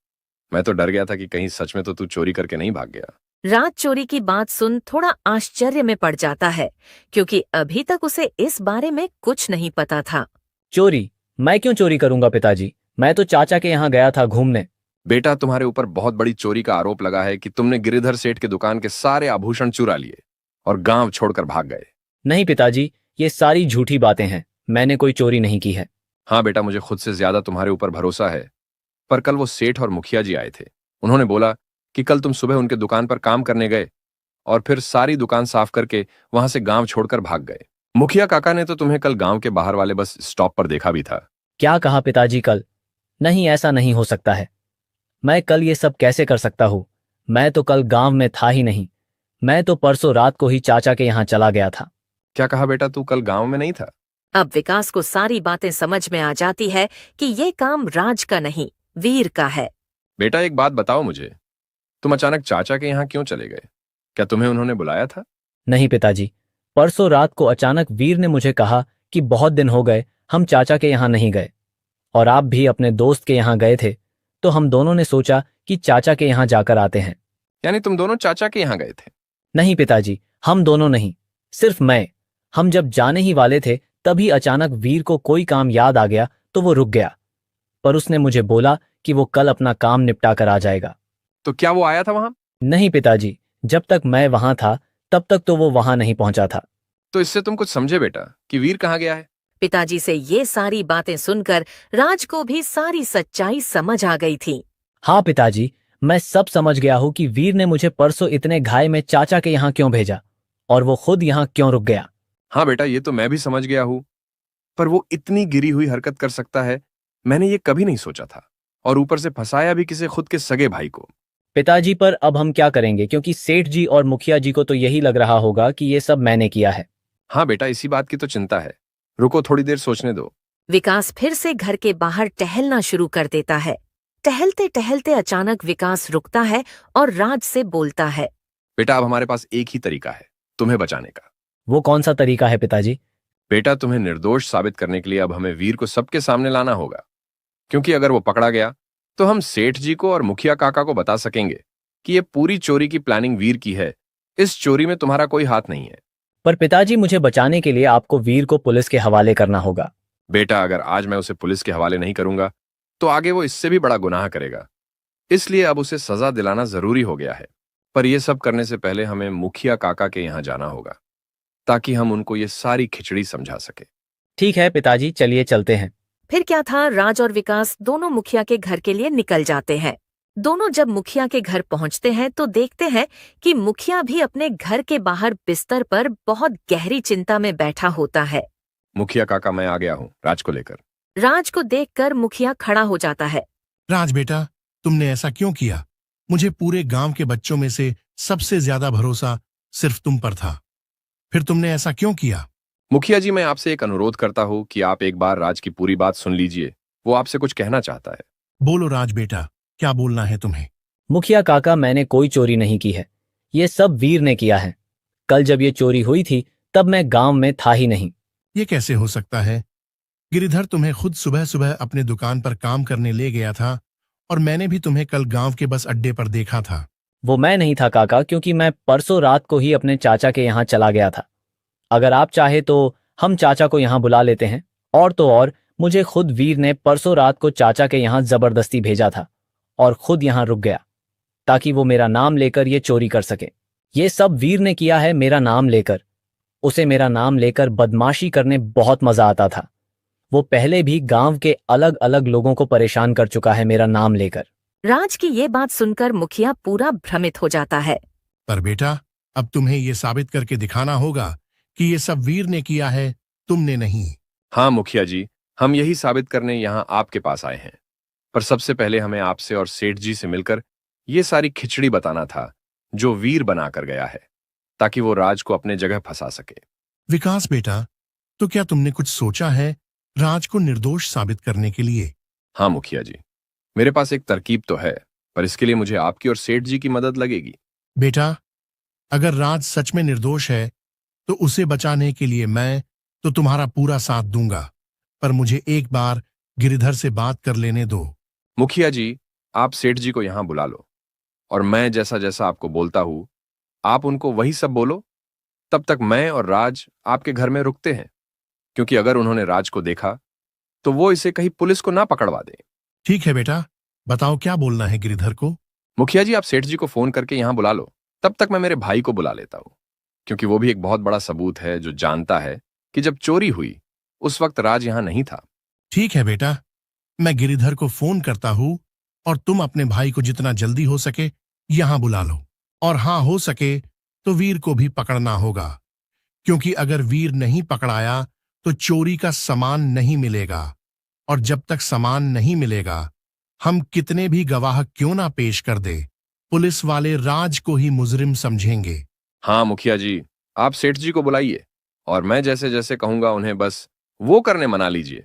मैं तो डर गया था कि कहीं सच में तो तू चोरी करके नहीं भाग गया। राज चोरी की बात सुन थोड़ा आश्चर्य में पड़ जाता है, क्योंकि अभी तक उसे इस बारे में कुछ नहीं पता था। चोरी? मैं क्यों चोरी करूंगा पिताजी? मैं तो चाचा के यहाँ गया था घूमने। बेटा तुम्हारे ऊपर बहुत बड़ी चोरी का आरोप लगा है कि तुमने गिरिधर सेठ के दुकान के सारे आभूषण चुरा लिए और गांव छोड़कर भाग गए। नहीं पिताजी, ये सारी झूठी बातें हैं। मैंने कोई चोरी नहीं की है। हाँ बेटा, मुझे खुद से ज्यादा तुम्हारे ऊपर भरोसा है। पर कल वो सेठ और मुखिया जी आए थे। उन्होंने बोला कि कल तुम सुबह उनके दुकान पर काम करने गए और फिर सारी दुकान साफ करके वहां से गांव छोड़कर भाग गए। मुखिया काका ने तो तुम्हें कल गांव के बाहर वाले बस स्टॉप पर देखा भी था। क्या कहा पिताजी कल? नहीं, ऐसा नहीं हो सकता है। मैं कल ये सब कैसे कर सकता हूँ? मैं तो कल गांव में था ही नहीं। मैं तो परसों रात को ही चाचा के यहाँ चला गया था। क्या कहा बेटा, तू कल गांव में नहीं था? अब विकास को सारी बातें समझ में आ जाती है कि ये काम राज का नहीं, वीर का है। बेटा एक बात बताओ मुझे, तुम अचानक चाचा के यहाँ क्यों चले गए? क्या तुम्हें उन्होंने बुलाया था? नहीं पिताजी, परसों रात को अचानक वीर ने मुझे कहा कि बहुत दिन हो गए हम चाचा के यहाँ नहीं गए और आप भी अपने दोस्त के यहाँ गए थे, तो हम दोनों ने सोचा कि चाचा के यहाँ जाकर आते हैं। यानी तुम दोनों चाचा के यहाँ गए थे? नहीं पिताजी, हम दोनों नहीं, सिर्फ मैं। हम जब जाने ही वाले थे तभी अचानक वीर को कोई काम याद आ गया तो वो रुक गया, पर उसने मुझे बोला कि वो कल अपना काम निपटा कर आ जाएगा। तो क्या वो आया था वहां? नहीं पिताजी, जब तक मैं वहां था तब तक तो वो वहां नहीं पहुंचा था। तो इससे तुम कुछ समझे बेटा कि वीर कहाँ गया है? पिताजी से ये सारी बातें सुनकर राज को भी सारी सच्चाई समझ आ गई थी। हाँ पिताजी, मैं सब समझ गया हूँ कि वीर ने मुझे परसों इतने घाय में चाचा के यहाँ क्यों भेजा और वो खुद यहाँ क्यों रुक गया। हाँ बेटा, ये तो मैं भी समझ गया हूँ, पर वो इतनी गिरी हुई हरकत कर सकता है, मैंने ये कभी नहीं सोचा था। और ऊपर से फंसाया भी किसी खुद के सगे भाई को। पिताजी, पर अब हम क्या करेंगे, क्योंकि सेठ जी और मुखिया जी को तो यही लग रहा होगा कि ये सब मैंने किया है। हाँ बेटा, इसी बात की तो चिंता है। रुको, थोड़ी देर सोचने दो। विकास फिर से घर के बाहर टहलना शुरू कर देता है। टहलते टहलते अचानक विकास रुकता है और राज से बोलता है, बेटा अब हमारे पास एक ही तरीका है तुम्हें बचाने का। वो कौन सा तरीका है पिताजी? बेटा तुम्हें निर्दोष साबित करने के लिए अब हमें वीर को सबके सामने लाना होगा, क्योंकि अगर वो पकड़ा गया तो हम सेठ जी को और मुखिया काका को बता सकेंगे कि ये पूरी चोरी की प्लानिंग वीर की है। इस चोरी में तुम्हारा कोई हाथ नहीं है। पर पिताजी, मुझे बचाने के लिए आपको वीर को पुलिस के हवाले करना होगा। बेटा अगर आज मैं उसे पुलिस के हवाले नहीं करूंगा तो आगे वो इससे भी बड़ा गुनाह करेगा, इसलिए अब उसे सजा दिलाना जरूरी हो गया है। पर यह सब करने से पहले हमें मुखिया काका के यहाँ जाना होगा ताकि हम उनको ये सारी खिचड़ी समझा सके। ठीक है पिताजी, चलिए चलते हैं। फिर क्या था, राज और विकास दोनों मुखिया के घर के लिए निकल जाते हैं। दोनों जब मुखिया के घर पहुंचते हैं तो देखते हैं कि मुखिया भी अपने घर के बाहर बिस्तर पर बहुत गहरी चिंता में बैठा होता है। मुखिया काका, मैं आ गया हूँ राज को लेकर। राज को देखकर मुखिया खड़ा हो जाता है। राज बेटा, तुमने ऐसा क्यों किया? मुझे पूरे गांव के बच्चों में से सबसे ज्यादा भरोसा सिर्फ तुम पर था, फिर तुमने ऐसा क्यों किया? मुखिया जी, मैं आपसे एक अनुरोध करता हूँ कि आप एक बार राज की पूरी बात सुन लीजिए। वो आपसे कुछ कहना चाहता है। बोलो राज बेटा, क्या बोलना है तुम्हें? मुखिया काका, मैंने कोई चोरी नहीं की है, ये सब वीर ने किया है। कल जब ये चोरी हुई थी तब मैं गांव में था ही नहीं। ये कैसे हो सकता है? गिरिधर तुम्हें खुद सुबह सुबह अपने दुकान पर काम करने ले गया था और मैंने भी तुम्हें कल गांव के बस अड्डे पर देखा था। वो मैं नहीं था काका, क्योंकि मैं परसों रात को ही अपने चाचा के यहाँ चला गया था। अगर आप चाहे तो हम चाचा को यहाँ बुला लेते हैं। और तो और, मुझे खुद वीर ने परसों रात को चाचा के यहाँ जबरदस्ती भेजा था और खुद यहाँ रुक गया ताकि वो मेरा नाम लेकर ये चोरी कर सके। ये सब वीर ने किया है मेरा नाम लेकर। उसे मेरा नाम लेकर बदमाशी करने बहुत मजा आता था। वो पहले भी गांव के अलग अलग लोगों को परेशान कर चुका है मेरा नाम लेकर। राज की ये बात सुनकर मुखिया पूरा भ्रमित हो जाता है। पर बेटा, अब तुम्हें ये साबित करके दिखाना होगा कि ये सब वीर ने किया है, तुमने नहीं। हाँ मुखिया जी, हम यही साबित करने यहाँ आपके पास आए हैं। पर सबसे पहले हमें आपसे और सेठ जी से मिलकर ये सारी खिचड़ी बताना था जो वीर बना कर गया है, ताकि वो राज को अपने जगह फंसा सके। विकास बेटा, तो क्या तुमने कुछ सोचा है राज को निर्दोष साबित करने के लिए? हाँ मुखिया जी, मेरे पास एक तरकीब तो है, पर इसके लिए मुझे आपकी और सेठ जी की मदद लगेगी। बेटा, अगर राज सच में निर्दोष है तो उसे बचाने के लिए मैं तो तुम्हारा पूरा साथ दूंगा, पर मुझे एक बार गिरिधर से बात कर लेने दो। मुखिया जी, आप सेठ जी को यहां बुला लो और मैं जैसा जैसा आपको बोलता हूं आप उनको वही सब बोलो। तब तक मैं और राज आपके घर में रुकते हैं, क्योंकि अगर उन्होंने राज को देखा तो वो इसे कहीं पुलिस को ना पकड़वा दे। ठीक है बेटा, बताओ क्या बोलना है गिरिधर को? मुखिया जी, आप सेठ जी को फोन करके यहां बुला लो। तब तक मैं मेरे भाई को बुला लेता हूं, क्योंकि वो भी एक बहुत बड़ा सबूत है जो जानता है कि जब चोरी हुई उस वक्त राज यहां नहीं था। ठीक है बेटा, मैं गिरिधर को फोन करता हूं और तुम अपने भाई को जितना जल्दी हो सके यहां बुला लो। और हाँ, हो सके तो वीर को भी पकड़ना होगा, क्योंकि अगर वीर नहीं पकड़ाया तो चोरी का सामान नहीं मिलेगा, और जब तक सामान नहीं मिलेगा हम कितने भी गवाह क्यों ना पेश कर दे, पुलिस वाले राज को ही मुजरिम समझेंगे। हाँ मुखिया जी, आप सेठ जी को बुलाइए और मैं जैसे जैसे कहूंगा उन्हें बस वो करने मना लीजिए।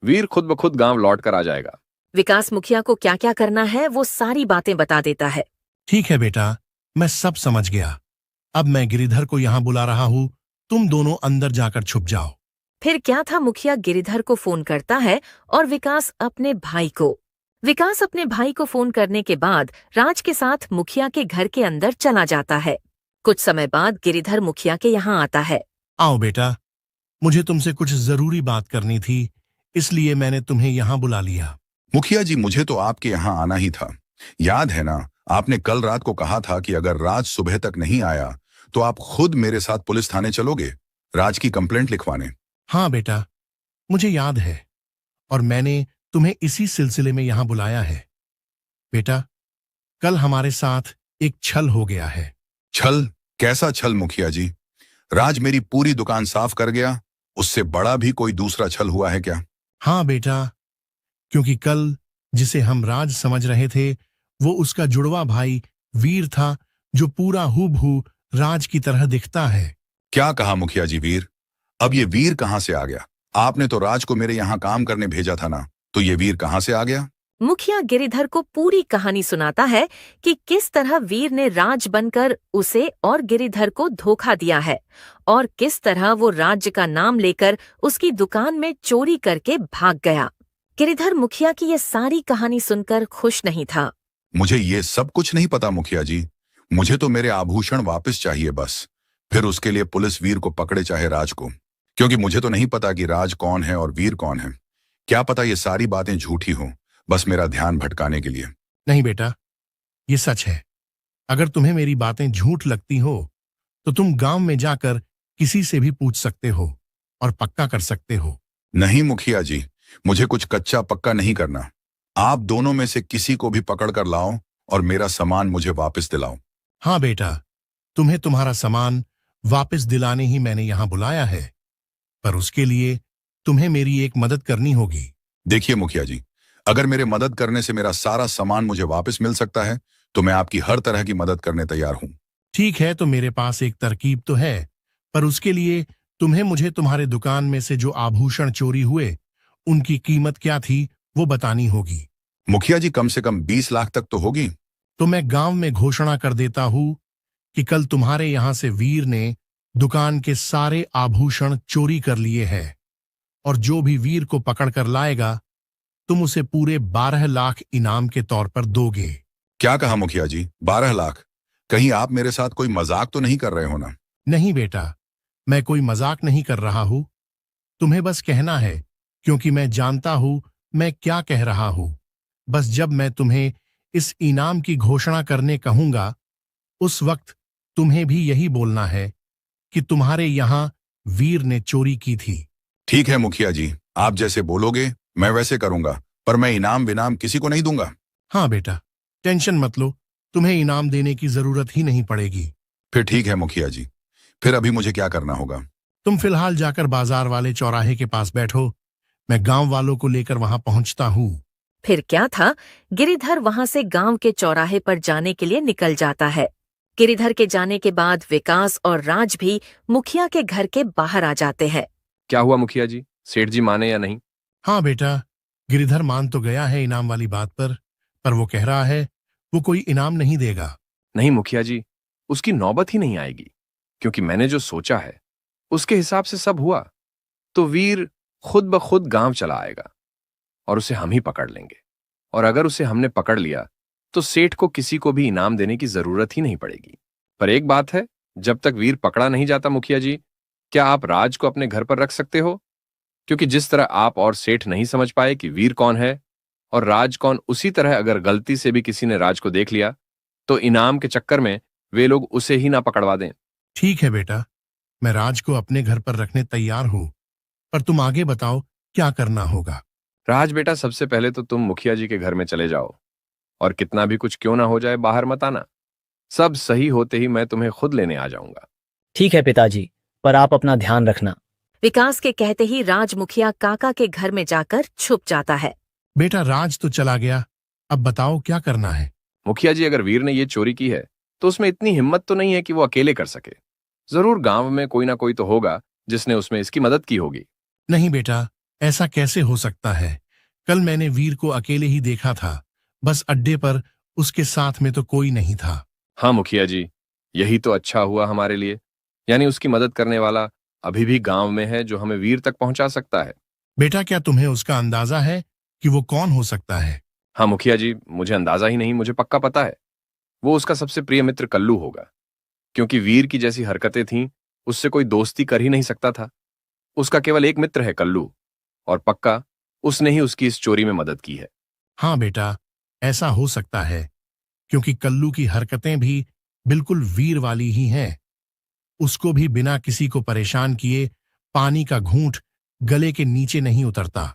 वीर खुद ब खुद गांव लौट कर आ जाएगा। विकास मुखिया को क्या क्या करना है वो सारी बातें बता देता है। ठीक है बेटा, मैं सब समझ गया। अब मैं गिरिधर को यहां बुला रहा हूं, तुम दोनों अंदर जाकर छुप जाओ। फिर क्या था, मुखिया गिरिधर को फोन करता है और विकास अपने भाई को फोन करने के बाद राज के साथ मुखिया के घर के अंदर चला जाता है। कुछ समय बाद गिरिधर मुखिया के यहाँ आता है। आओ बेटा, मुझे तुमसे कुछ जरूरी बात करनी थी, इसलिए मैंने तुम्हें यहां बुला लिया। मुखिया जी, मुझे तो आपके यहाँ आना ही था। याद है ना, आपने कल रात को कहा था कि अगर राज सुबह तक नहीं आया तो आप खुद मेरे साथ पुलिस थाने चलोगे राज की कंप्लेंट लिखवाने। हाँ बेटा, मुझे याद है, और मैंने तुम्हें इसी सिलसिले में यहां बुलाया है। बेटा, कल हमारे साथ एक छल हो गया है। छल? कैसा छल मुखिया जी? राज मेरी पूरी दुकान साफ कर गया, उससे बड़ा भी कोई दूसरा छल हुआ है क्या? हाँ बेटा, क्योंकि कल जिसे हम राज समझ रहे थे वो उसका जुड़वा भाई वीर था, जो पूरा हूबहू राज की तरह दिखता है। क्या कहा मुखिया जी? वीर? अब ये वीर कहां से आ गया? आपने तो राज को मेरे यहाँ काम करने भेजा था ना, तो ये वीर कहां से आ गया? मुखिया गिरिधर को पूरी कहानी सुनाता है कि किस तरह वीर ने राज बनकर उसे और गिरिधर को धोखा दिया है, और किस तरह वो राज्य का नाम लेकर उसकी दुकान में चोरी करके भाग गया। गिरिधर मुखिया की ये सारी कहानी सुनकर खुश नहीं था। मुझे ये सब कुछ नहीं पता मुखिया जी, मुझे तो मेरे आभूषण वापस चाहिए बस। फिर उसके लिए पुलिस वीर को पकड़े चाहे राज को, क्योंकि मुझे तो नहीं पता कि राज कौन है और वीर कौन है। क्या पता ये सारी बातें झूठी हों, बस मेरा ध्यान भटकाने के लिए। नहीं बेटा, ये सच है। अगर तुम्हें मेरी बातें झूठ लगती हो तो तुम गांव में जाकर किसी से भी पूछ सकते हो और पक्का कर सकते हो। नहीं मुखिया जी, मुझे कुछ कच्चा पक्का नहीं करना। आप दोनों में से किसी को भी पकड़ कर लाओ और मेरा सामान मुझे वापस दिलाओ। हाँ बेटा, तुम्हें तुम्हारा सामान वापस दिलाने ही मैंने यहां बुलाया है, पर उसके लिए तुम्हें मेरी एक मदद करनी होगी। देखिए मुखिया जी, अगर मेरे मदद करने से मेरा सारा सामान मुझे वापस मिल सकता है तो मैं आपकी हर तरह की मदद करने तैयार हूं। ठीक है, तो मेरे पास एक तरकीब तो है, पर उसके लिए तुम्हें मुझे तुम्हारे दुकान में से जो आभूषण चोरी हुए उनकी कीमत क्या थी वो बतानी होगी। मुखिया जी, कम से कम 20 लाख तक तो होगी। तो मैं गांव में घोषणा कर देता हूं कि कल तुम्हारे यहां से वीर ने दुकान के सारे आभूषण चोरी कर लिए हैं, और जो भी वीर को पकड़ कर लाएगा तुम उसे पूरे 12 लाख इनाम के तौर पर दोगे। क्या कहा मुखिया जी? 12 लाख? कहीं आप मेरे साथ कोई मजाक तो नहीं कर रहे हो ना? नहीं बेटा, मैं कोई मजाक नहीं कर रहा हूं। तुम्हें बस कहना है, क्योंकि मैं जानता हूं मैं क्या कह रहा हूं। बस जब मैं तुम्हें इस इनाम की घोषणा करने कहूंगा उस वक्त तुम्हें भी यही बोलना है कि तुम्हारे यहां वीर ने चोरी की थी। ठीक है मुखिया जी, आप जैसे बोलोगे मैं वैसे करूंगा, पर मैं इनाम विनाम किसी को नहीं दूंगा। हाँ बेटा, टेंशन मत लो, तुम्हें इनाम देने की जरूरत ही नहीं पड़ेगी। फिर ठीक है मुखिया जी, फिर अभी मुझे क्या करना होगा? तुम फिलहाल जाकर बाजार वाले चौराहे के पास बैठो, मैं गांव वालों को लेकर वहां पहुंचता हूं। फिर क्या था, गिरिधर वहां से गांव के चौराहे पर जाने के लिए निकल जाता है। गिरिधर के जाने के बाद विकास और राज भी मुखिया के घर के बाहर आ जाते हैं। क्या हुआ मुखिया जी, सेठ जी माने या नहीं? हाँ बेटा, गिरिधर मान तो गया है इनाम वाली बात पर वो कह रहा है वो कोई इनाम नहीं देगा। नहीं मुखिया जी, उसकी नौबत ही नहीं आएगी, क्योंकि मैंने जो सोचा है उसके हिसाब से सब हुआ तो वीर खुद ब खुद गांव चला आएगा और उसे हम ही पकड़ लेंगे। और अगर उसे हमने पकड़ लिया तो सेठ को किसी को भी इनाम देने की जरूरत ही नहीं पड़ेगी। पर एक बात है, जब तक वीर पकड़ा नहीं जाता मुखिया जी, क्या आप राज को अपने घर पर रख सकते हो? क्योंकि जिस तरह आप और सेठ नहीं समझ पाए कि वीर कौन है और राज कौन, उसी तरह अगर गलती से भी किसी ने राज को देख लिया तो इनाम के चक्कर में वे लोग उसे ही ना पकड़वा दें। ठीक है बेटा, मैं राज को अपने घर पर रखने तैयार हूं, पर तुम आगे बताओ क्या करना होगा। राज बेटा, सबसे पहले तो तुम मुखिया जी के घर में चले जाओ और कितना भी कुछ क्यों ना हो जाए बाहर मत आना। सब सही होते ही मैं तुम्हें खुद लेने आ जाऊंगा। ठीक है पिताजी, पर आप अपना ध्यान रखना। विकास के कहते ही राज मुखिया काका के घर में जाकर छुप जाता है। बेटा राज तो चला गया, अब बताओ क्या करना है। मुखिया जी, अगर वीर ने ये चोरी की है तो उसमें इतनी हिम्मत तो नहीं है कि वो अकेले कर सके। जरूर गांव में कोई ना कोई तो होगा जिसने उसमें इसकी मदद की होगी। नहीं बेटा, ऐसा कैसे हो सकता है। कल मैंने वीर को अकेले ही देखा था, बस अड्डे पर उसके साथ में तो कोई नहीं था। हाँ मुखिया जी, यही तो अच्छा हुआ हमारे लिए, यानी उसकी मदद करने वाला अभी भी गांव में है जो हमें वीर तक पहुंचा सकता है। बेटा क्या तुम्हें उसका अंदाजा है कि वो कौन हो सकता है। हाँ मुखिया जी, मुझे अंदाजा ही नहीं, मुझे पक्का पता है। वो उसका सबसे प्रिय मित्र कल्लू होगा, क्योंकि वीर की जैसी हरकतें थीं उससे कोई दोस्ती कर ही नहीं सकता था। उसका केवल एक मित्र है कल्लू, और पक्का उसने ही उसकी इस चोरी में मदद की है। हाँ बेटा, ऐसा हो सकता है, क्योंकि कल्लू की हरकतें भी बिल्कुल वीर वाली ही हैं। उसको भी बिना किसी को परेशान किए पानी का घूंट गले के नीचे नहीं उतरता।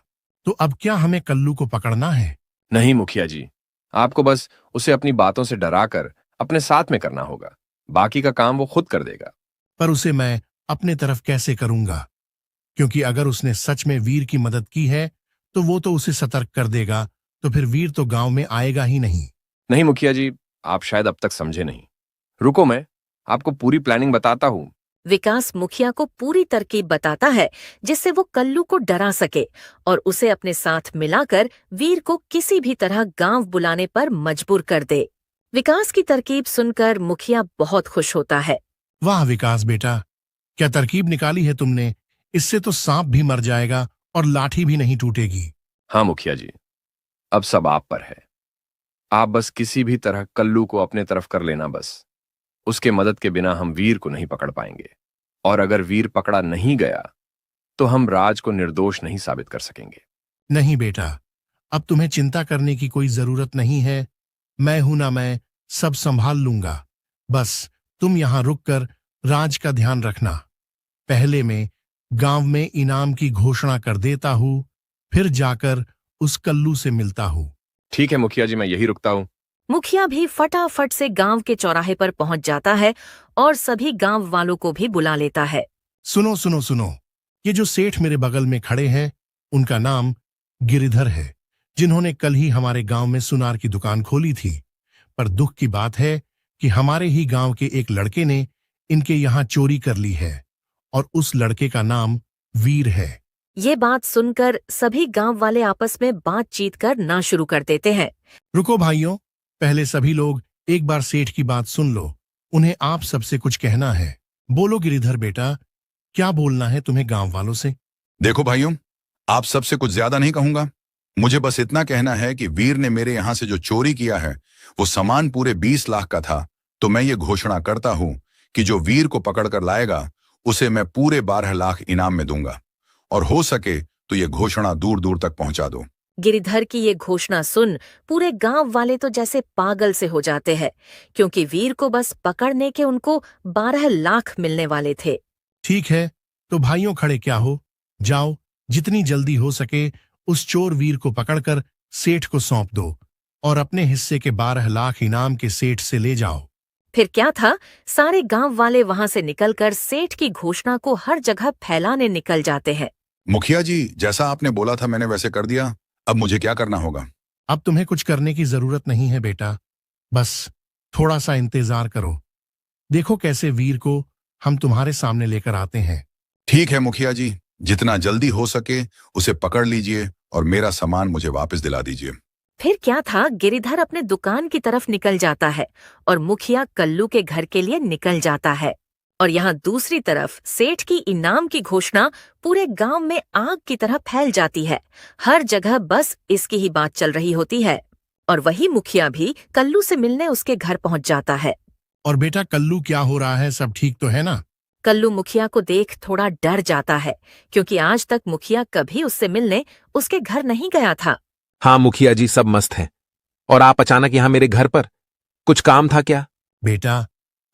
तो अब क्या हमें कल्लू को पकड़ना है। नहीं मुखिया जी, आपको बस उसे अपनी बातों से डराकर अपने साथ में करना होगा, बाकी का काम वो खुद कर देगा। पर उसे मैं अपने तरफ कैसे करूंगा, क्योंकि अगर उसने सच में वीर की मदद की है तो वो तो उसे सतर्क कर देगा, तो फिर वीर तो गांव में आएगा ही नहीं। नहीं मुखिया जी, आप शायद अब तक समझे नहीं। रुको, मैं आपको पूरी प्लानिंग बताता हूं। विकास मुखिया को पूरी तरकीब बताता है जिससे वो कल्लू को डरा सके और उसे अपने साथ मिलाकर वीर को किसी भी तरह गांव बुलाने पर मजबूर कर दे। विकास की तरकीब सुनकर मुखिया बहुत खुश होता है। वाह विकास बेटा, क्या तरकीब निकाली है तुमने। इससे तो सांप भी मर जाएगा और लाठी भी नहीं टूटेगी। हाँ मुखिया जी, अब सब आप पर है। आप बस किसी भी तरह कल्लू को अपने तरफ कर लेना बस। उसके मदद के बिना हम वीर को नहीं पकड़ पाएंगे, और अगर वीर पकड़ा नहीं गया तो हम राज को निर्दोष नहीं साबित कर सकेंगे। नहीं बेटा, अब तुम्हें चिंता करने की कोई जरूरत नहीं है। मैं हूं ना, मैं सब संभाल लूंगा। बस तुम यहां रुककर राज का ध्यान रखना। पहले मैं गांव में इनाम की घोषणा कर देता हूं, फिर जाकर उस कल्लू से मिलता हूं। ठीक है मुखिया जी, मैं यही रुकता हूं। मुखिया भी फटाफट से गांव के चौराहे पर पहुंच जाता है और सभी गांव वालों को भी बुला लेता है। सुनो सुनो सुनो, ये जो सेठ मेरे बगल में खड़े हैं उनका नाम गिरिधर है, जिन्होंने कल ही हमारे गांव में सुनार की दुकान खोली थी। पर दुख की बात है कि हमारे ही गांव के एक लड़के ने इनके यहाँ चोरी कर ली है, और उस लड़के का नाम वीर है। ये बात सुनकर सभी गांव वाले आपस में बातचीत करना शुरू कर देते हैं। रुको भाइयों, पहले सभी लोग एक बार सेठ की बात सुन लो। उन्हें आप सबसे कुछ कहना है। बोलो गिरिधर बेटा, क्या बोलना है तुम्हें गांव वालों से। देखो भाइयों, आप सबसे कुछ ज्यादा नहीं कहूंगा। मुझे बस इतना कहना है कि वीर ने मेरे यहां से जो चोरी किया है वो सामान पूरे 20 लाख का था। तो मैं ये घोषणा करता हूं कि जो वीर को पकड़ कर लाएगा उसे मैं पूरे 12 लाख इनाम में दूंगा, और हो सके तो ये घोषणा दूर दूर तक पहुंचा दो। गिरिधर की ये घोषणा सुन पूरे गांव वाले तो जैसे पागल से हो जाते हैं, क्योंकि वीर को बस पकड़ने के उनको 12 लाख मिलने वाले थे। ठीक है, तो भाइयों खड़े क्या हो, जाओ जितनी जल्दी हो सके उस चोर वीर को पकड़कर सेठ को सौंप दो, और अपने हिस्से के 12 लाख इनाम के सेठ से ले जाओ। फिर क्या था, सारे गांव वाले वहां से निकलकर सेठ की घोषणा को हर जगह फैलाने निकल जाते हैं। मुखिया जी, जैसा आपने बोला था मैंने वैसे कर दिया। अब मुझे क्या करना होगा। अब तुम्हें कुछ करने की जरूरत नहीं है बेटा, बस थोड़ा सा इंतजार करो। देखो कैसे वीर को हम तुम्हारे सामने लेकर आते हैं। ठीक है मुखिया जी, जितना जल्दी हो सके उसे पकड़ लीजिए और मेरा सामान मुझे वापस दिला दीजिए। फिर क्या था, गिरिधर अपने दुकान की तरफ निकल जाता है और मुखिया कल्लू के घर के लिए निकल जाता है। और यहाँ दूसरी तरफ सेठ की इनाम की घोषणा पूरे गांव में आग की तरह फैल जाती है। हर जगह बस इसकी ही बात चल रही होती है। और वही मुखिया भी कल्लू से मिलने उसके घर पहुंच जाता है। और बेटा कल्लू, क्या हो रहा है? सब ठीक तो है ना? कल्लू मुखिया को देख थोड़ा डर जाता है, क्योंकि आज तक मुखिया कभी उससे मिलने उसके घर नहीं गया था। हाँ मुखिया जी, सब मस्त है। और आप अचानक यहाँ मेरे घर पर? कुछ काम था क्या? बेटा,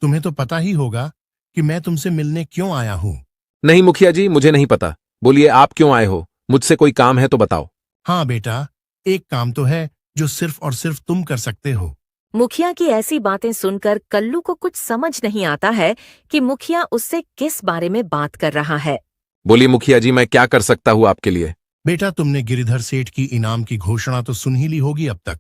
तुम्हें तो पता ही होगा कि मैं तुमसे मिलने क्यों आया हूँ। नहीं मुखिया जी, मुझे नहीं पता। बोलिए, आप क्यों आए हो? मुझसे कोई काम है तो बताओ। हाँ बेटा, एक काम तो है जो सिर्फ और सिर्फ तुम कर सकते हो। मुखिया की ऐसी बातें सुनकर कल्लू को कुछ समझ नहीं आता है कि मुखिया उससे किस बारे में बात कर रहा है। बोलिए मुखिया जी, मैं क्या कर सकता हूँ आपके लिए? बेटा, तुमने गिरिधर सेठ की इनाम की घोषणा तो सुन ही ली होगी अब तक।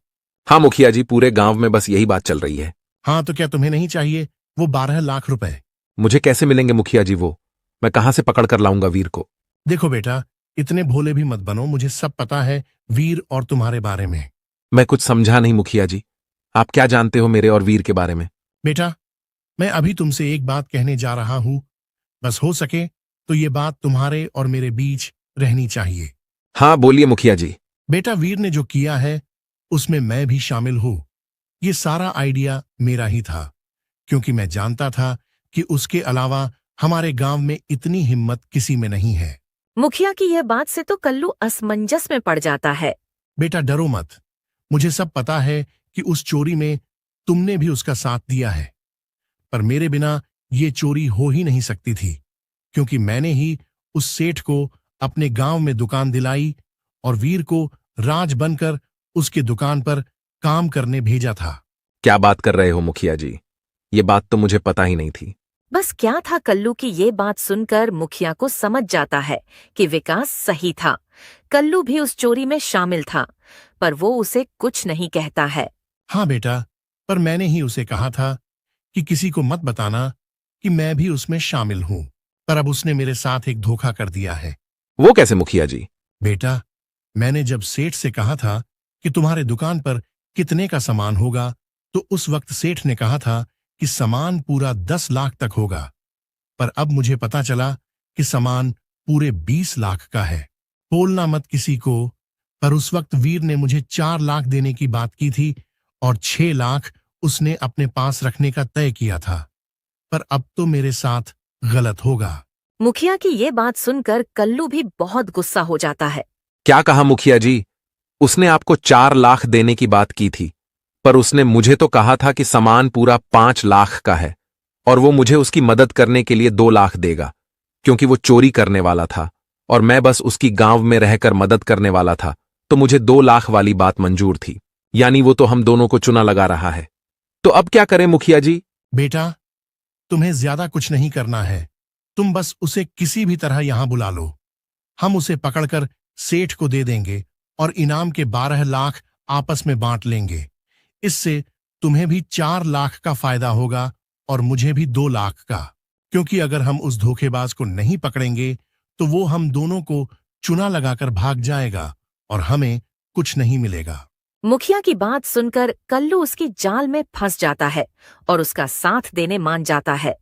हाँ मुखिया जी, पूरे गांव में बस यही बात चल रही है। हाँ, तो क्या तुम्हें नहीं चाहिए वो 12 लाख रुपए? मुझे कैसे मिलेंगे मुखिया जी वो? मैं कहाँ से पकड़ कर लाऊंगा वीर को? देखो बेटा, इतने भोले भी मत बनो, मुझे सब पता है वीर और तुम्हारे बारे में। मैं कुछ समझा नहीं मुखिया जी। आप क्या जानते हो मेरे और वीर के बारे में? बेटा, मैं अभी तुमसे एक बात कहने जा रहा हूं, बस हो सके तो ये बात तुम्हारे और मेरे बीच रहनी चाहिए। हाँ बोलिए मुखिया जी। बेटा, वीर ने जो किया है उसमें मैं भी शामिल हूं। ये सारा आइडिया मेरा ही था, क्योंकि मैं जानता था कि उसके अलावा हमारे गांव में इतनी हिम्मत किसी में नहीं है। मुखिया की यह बात से तो कल्लू असमंजस में पड़ जाता है। बेटा डरो मत, मुझे सब पता है कि उस चोरी में तुमने भी उसका साथ दिया है, पर मेरे बिना ये चोरी हो ही नहीं सकती थी, क्योंकि मैंने ही उस सेठ को अपने गांव में दुकान दिलाई और वीर को राज बनकर उसकी दुकान पर काम करने भेजा था। क्या बात कर रहे हो मुखिया जी? ये बात तो मुझे पता ही नहीं थी। बस क्या था, कल्लू की ये बात सुनकर मुखिया को समझ जाता है कि विकास सही था। कल्लू भी उस चोरी में शामिल था, पर वो उसे कुछ नहीं कहता है। हाँ बेटा, पर मैंने ही उसे कहा था कि किसी को मत बताना कि मैं भी उसमें शामिल हूं, पर अब उसने मेरे साथ एक धोखा कर दिया है। वो कैसे मुखिया जी? बेटा, मैंने जब सेठ से कहा था कि तुम्हारे दुकान पर कितने का सामान होगा, तो उस वक्त सेठ ने कहा था कि सामान पूरा 10 लाख तक होगा, पर अब मुझे पता चला कि सामान पूरे 20 लाख का है। बोलना मत किसी को, पर उस वक्त वीर ने मुझे 4 लाख देने की बात की थी और 6 लाख उसने अपने पास रखने का तय किया था, पर अब तो मेरे साथ गलत होगा। मुखिया की ये बात सुनकर कल्लू भी बहुत गुस्सा हो जाता है। क्या कहा मुखिया जी? उसने आपको 4 लाख देने की बात की थी, पर उसने मुझे तो कहा था कि सामान पूरा 5 लाख का है और वो मुझे उसकी मदद करने के लिए 2 लाख देगा, क्योंकि वो चोरी करने वाला था और मैं बस उसकी गांव में रहकर मदद करने वाला था, तो मुझे 2 लाख वाली बात मंजूर थी। यानी वो तो हम दोनों को चुना लगा रहा है। तो अब क्या करें मुखिया जी? बेटा, तुम्हें ज्यादा कुछ नहीं करना है, तुम बस उसे किसी भी तरह यहां बुला लो। हम उसे पकड़कर सेठ को दे देंगे और इनाम के 12 लाख आपस में बांट लेंगे। इससे तुम्हें भी 4 लाख का फायदा होगा और मुझे भी 2 लाख का, क्योंकि अगर हम उस धोखेबाज को नहीं पकड़ेंगे तो वो हम दोनों को चुना लगाकर भाग जाएगा और हमें कुछ नहीं मिलेगा। मुखिया की बात सुनकर कल्लू उसकी जाल में फंस जाता है और उसका साथ देने मान जाता है।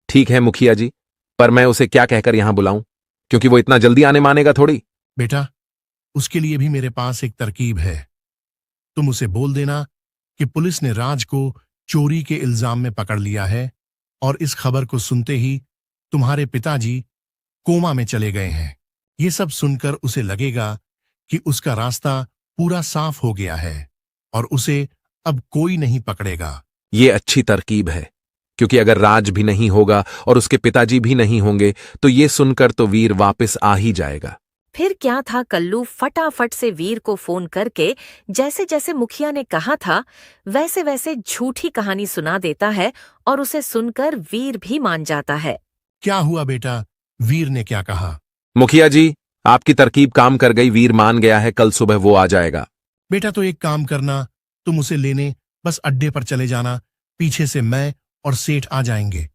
ठीक है मुखिया जी, पर मैं उसे क्या कहकर यहां बुलाऊं? क्योंकि वो इतना जल्दी आने मानेगा थोड़ी। बेटा, उसके लिए भी मेरे पास एक तरकीब है। तुम उसे बोल देना कि पुलिस ने राज को चोरी के इल्जाम में पकड़ लिया है और इस खबर को सुनते ही तुम्हारे पिताजी कोमा में चले गए हैं। ये सब सुनकर उसे लगेगा कि उसका रास्ता पूरा साफ हो गया है और उसे अब कोई नहीं पकड़ेगा। ये अच्छी तरकीब है, क्योंकि अगर राज भी नहीं होगा और उसके पिताजी भी नहीं होंगे तो ये सुनकर तो वीर वापस आ ही जाएगा। फिर क्या था, कल्लू फटाफट से वीर को फोन करके जैसे जैसे मुखिया ने कहा था वैसे वैसे झूठी कहानी सुना देता है और उसे सुनकर वीर भी मान जाता है। क्या हुआ बेटा, वीर ने क्या कहा? मुखिया जी, आपकी तरकीब काम कर गई, वीर मान गया है, कल सुबह वो आ जाएगा। बेटा, तो एक काम करना, तुम उसे लेने बस अड्डे पर चले जाना, पीछे से मैं और सेठ आ जाएंगे।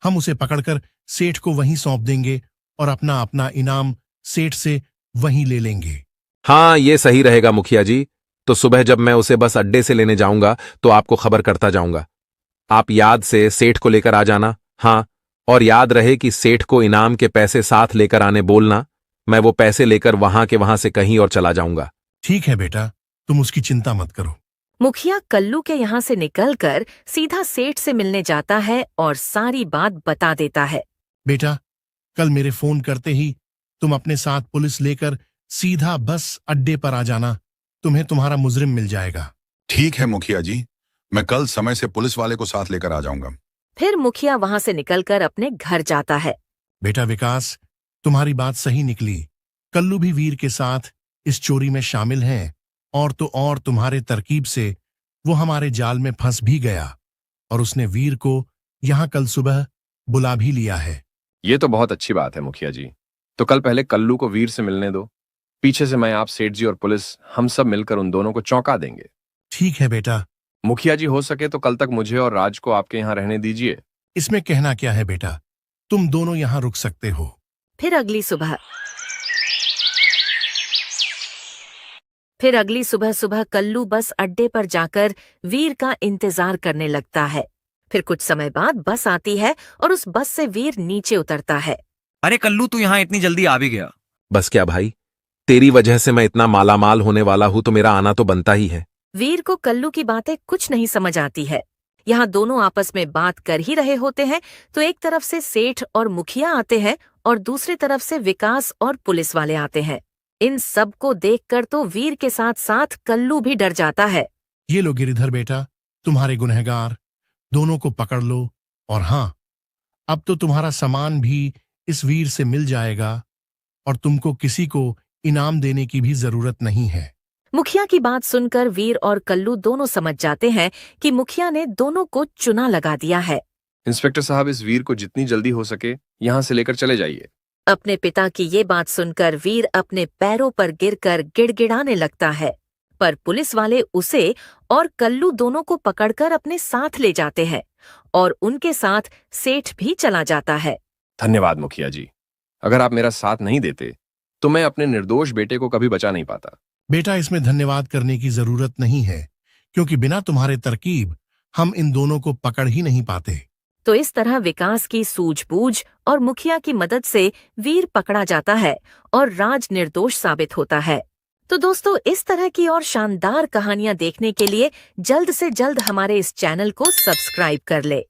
हम उसे पकड़कर सेठ को वहीं सौंप देंगे और अपना अपना इनाम सेठ से वहीं ले लेंगे। हाँ, ये सही रहेगा मुखिया जी। तो सुबह जब मैं उसे बस अड्डे से लेने जाऊंगा तो आपको खबर करता जाऊंगा। आप याद से सेठ को लेकर आ जाना। हाँ, और याद रहे कि सेठ को इनाम के पैसे साथ लेकर आने बोलना। मैं वो पैसे लेकर वहां से कहीं और चला जाऊंगा। ठीक है बेटा, तुम उसकी चिंता मत करो। मुखिया कल्लू के यहाँ से निकलकर सीधा सेठ से मिलने जाता है और सारी बात बता देता है। बेटा, कल मेरे फोन करते ही तुम अपने साथ पुलिस लेकर सीधा बस अड्डे पर आ जाना। तुम्हें तुम्हारा मुजरिम मिल जाएगा। ठीक है मुखिया जी, मैं कल समय से पुलिस वाले को साथ लेकर आ जाऊंगा। फिर मुखिया वहां से निकलकर अपने घर जाता है। बेटा विकास, तुम्हारी बात सही निकली। कल्लू भी वीर के साथ इस चोरी में शामिल हैं, और तो और तुम्हारे तरकीब से वो हमारे जाल में फंस भी गया और उसने वीर को यहाँ कल सुबह बुला भी लिया है। ये तो बहुत अच्छी बात है मुखिया जी। तो कल पहले कल्लू को वीर से मिलने दो। पीछे से मैं, आप, सेठ जी और पुलिस, हम सब मिलकर उन दोनों को चौंका देंगे। ठीक है बेटा। मुखिया जी, हो सके तो कल तक मुझे और राज को आपके यहाँ रहने दीजिए। इसमें कहना क्या है बेटा, तुम दोनों यहाँ रुक सकते हो। फिर अगली सुबह सुबह कल्लू बस अड्डे पर जाकर वीर का इंतजार करने लगता है। फिर कुछ समय बाद बस आती है और उस बस से वीर नीचे उतरता है। अरे कल्लू, तू यहाँ इतनी जल्दी आ भी गया? बस क्या भाई, तेरी वजह से मैं इतना मालामाल होने वाला हूं तो मेरा आना तो बनता ही है। वीर को कल्लू की बातें कुछ नहीं समझ आती है। यहाँ दोनों आपस में बात कर ही रहे होते हैं तो एक तरफ से सेठ और मुखिया आते हैं और दूसरी तरफ से विकास और पुलिस वाले आते हैं। इन सब को देखकर तो वीर के साथ साथ कल्लू भी डर जाता है। ये लो गिरिधर बेटा, तुम्हारे गुनहगार दोनों को पकड़ लो। और हाँ, अब तो तुम्हारा सामान भी इस वीर से मिल जाएगा और तुमको किसी को इनाम देने की भी जरूरत नहीं है। मुखिया की बात सुनकर वीर और कल्लू दोनों समझ जाते हैं कि मुखिया ने दोनों को चुना लगा दिया है। इंस्पेक्टर साहब, इस वीर को जितनी जल्दी हो सके यहाँ से लेकर चले जाइए। अपने पिता की ये बात सुनकर वीर अपने पैरों पर गिरकर गिड़गिड़ाने लगता है, पर पुलिस वाले उसे और कल्लू दोनों को पकड़कर अपने साथ ले जाते हैं और उनके साथ सेठ भी चला जाता है। धन्यवाद मुखिया जी। अगर आप मेरा साथ नहीं देते तो मैं अपने निर्दोष बेटे को कभी बचा नहीं पाता। बेटा, इसमें धन्यवाद करने की जरूरत नहीं है, क्योंकि बिना तुम्हारे तरकीब हम इन दोनों को पकड़ ही नहीं पाते। तो इस तरह विकास की सूझबूझ और मुखिया की मदद से वीर पकड़ा जाता है और राज निर्दोष साबित होता है। तो दोस्तों, इस तरह की और शानदार कहानियां देखने के लिए जल्द से जल्द हमारे इस चैनल को सब्सक्राइब कर ले।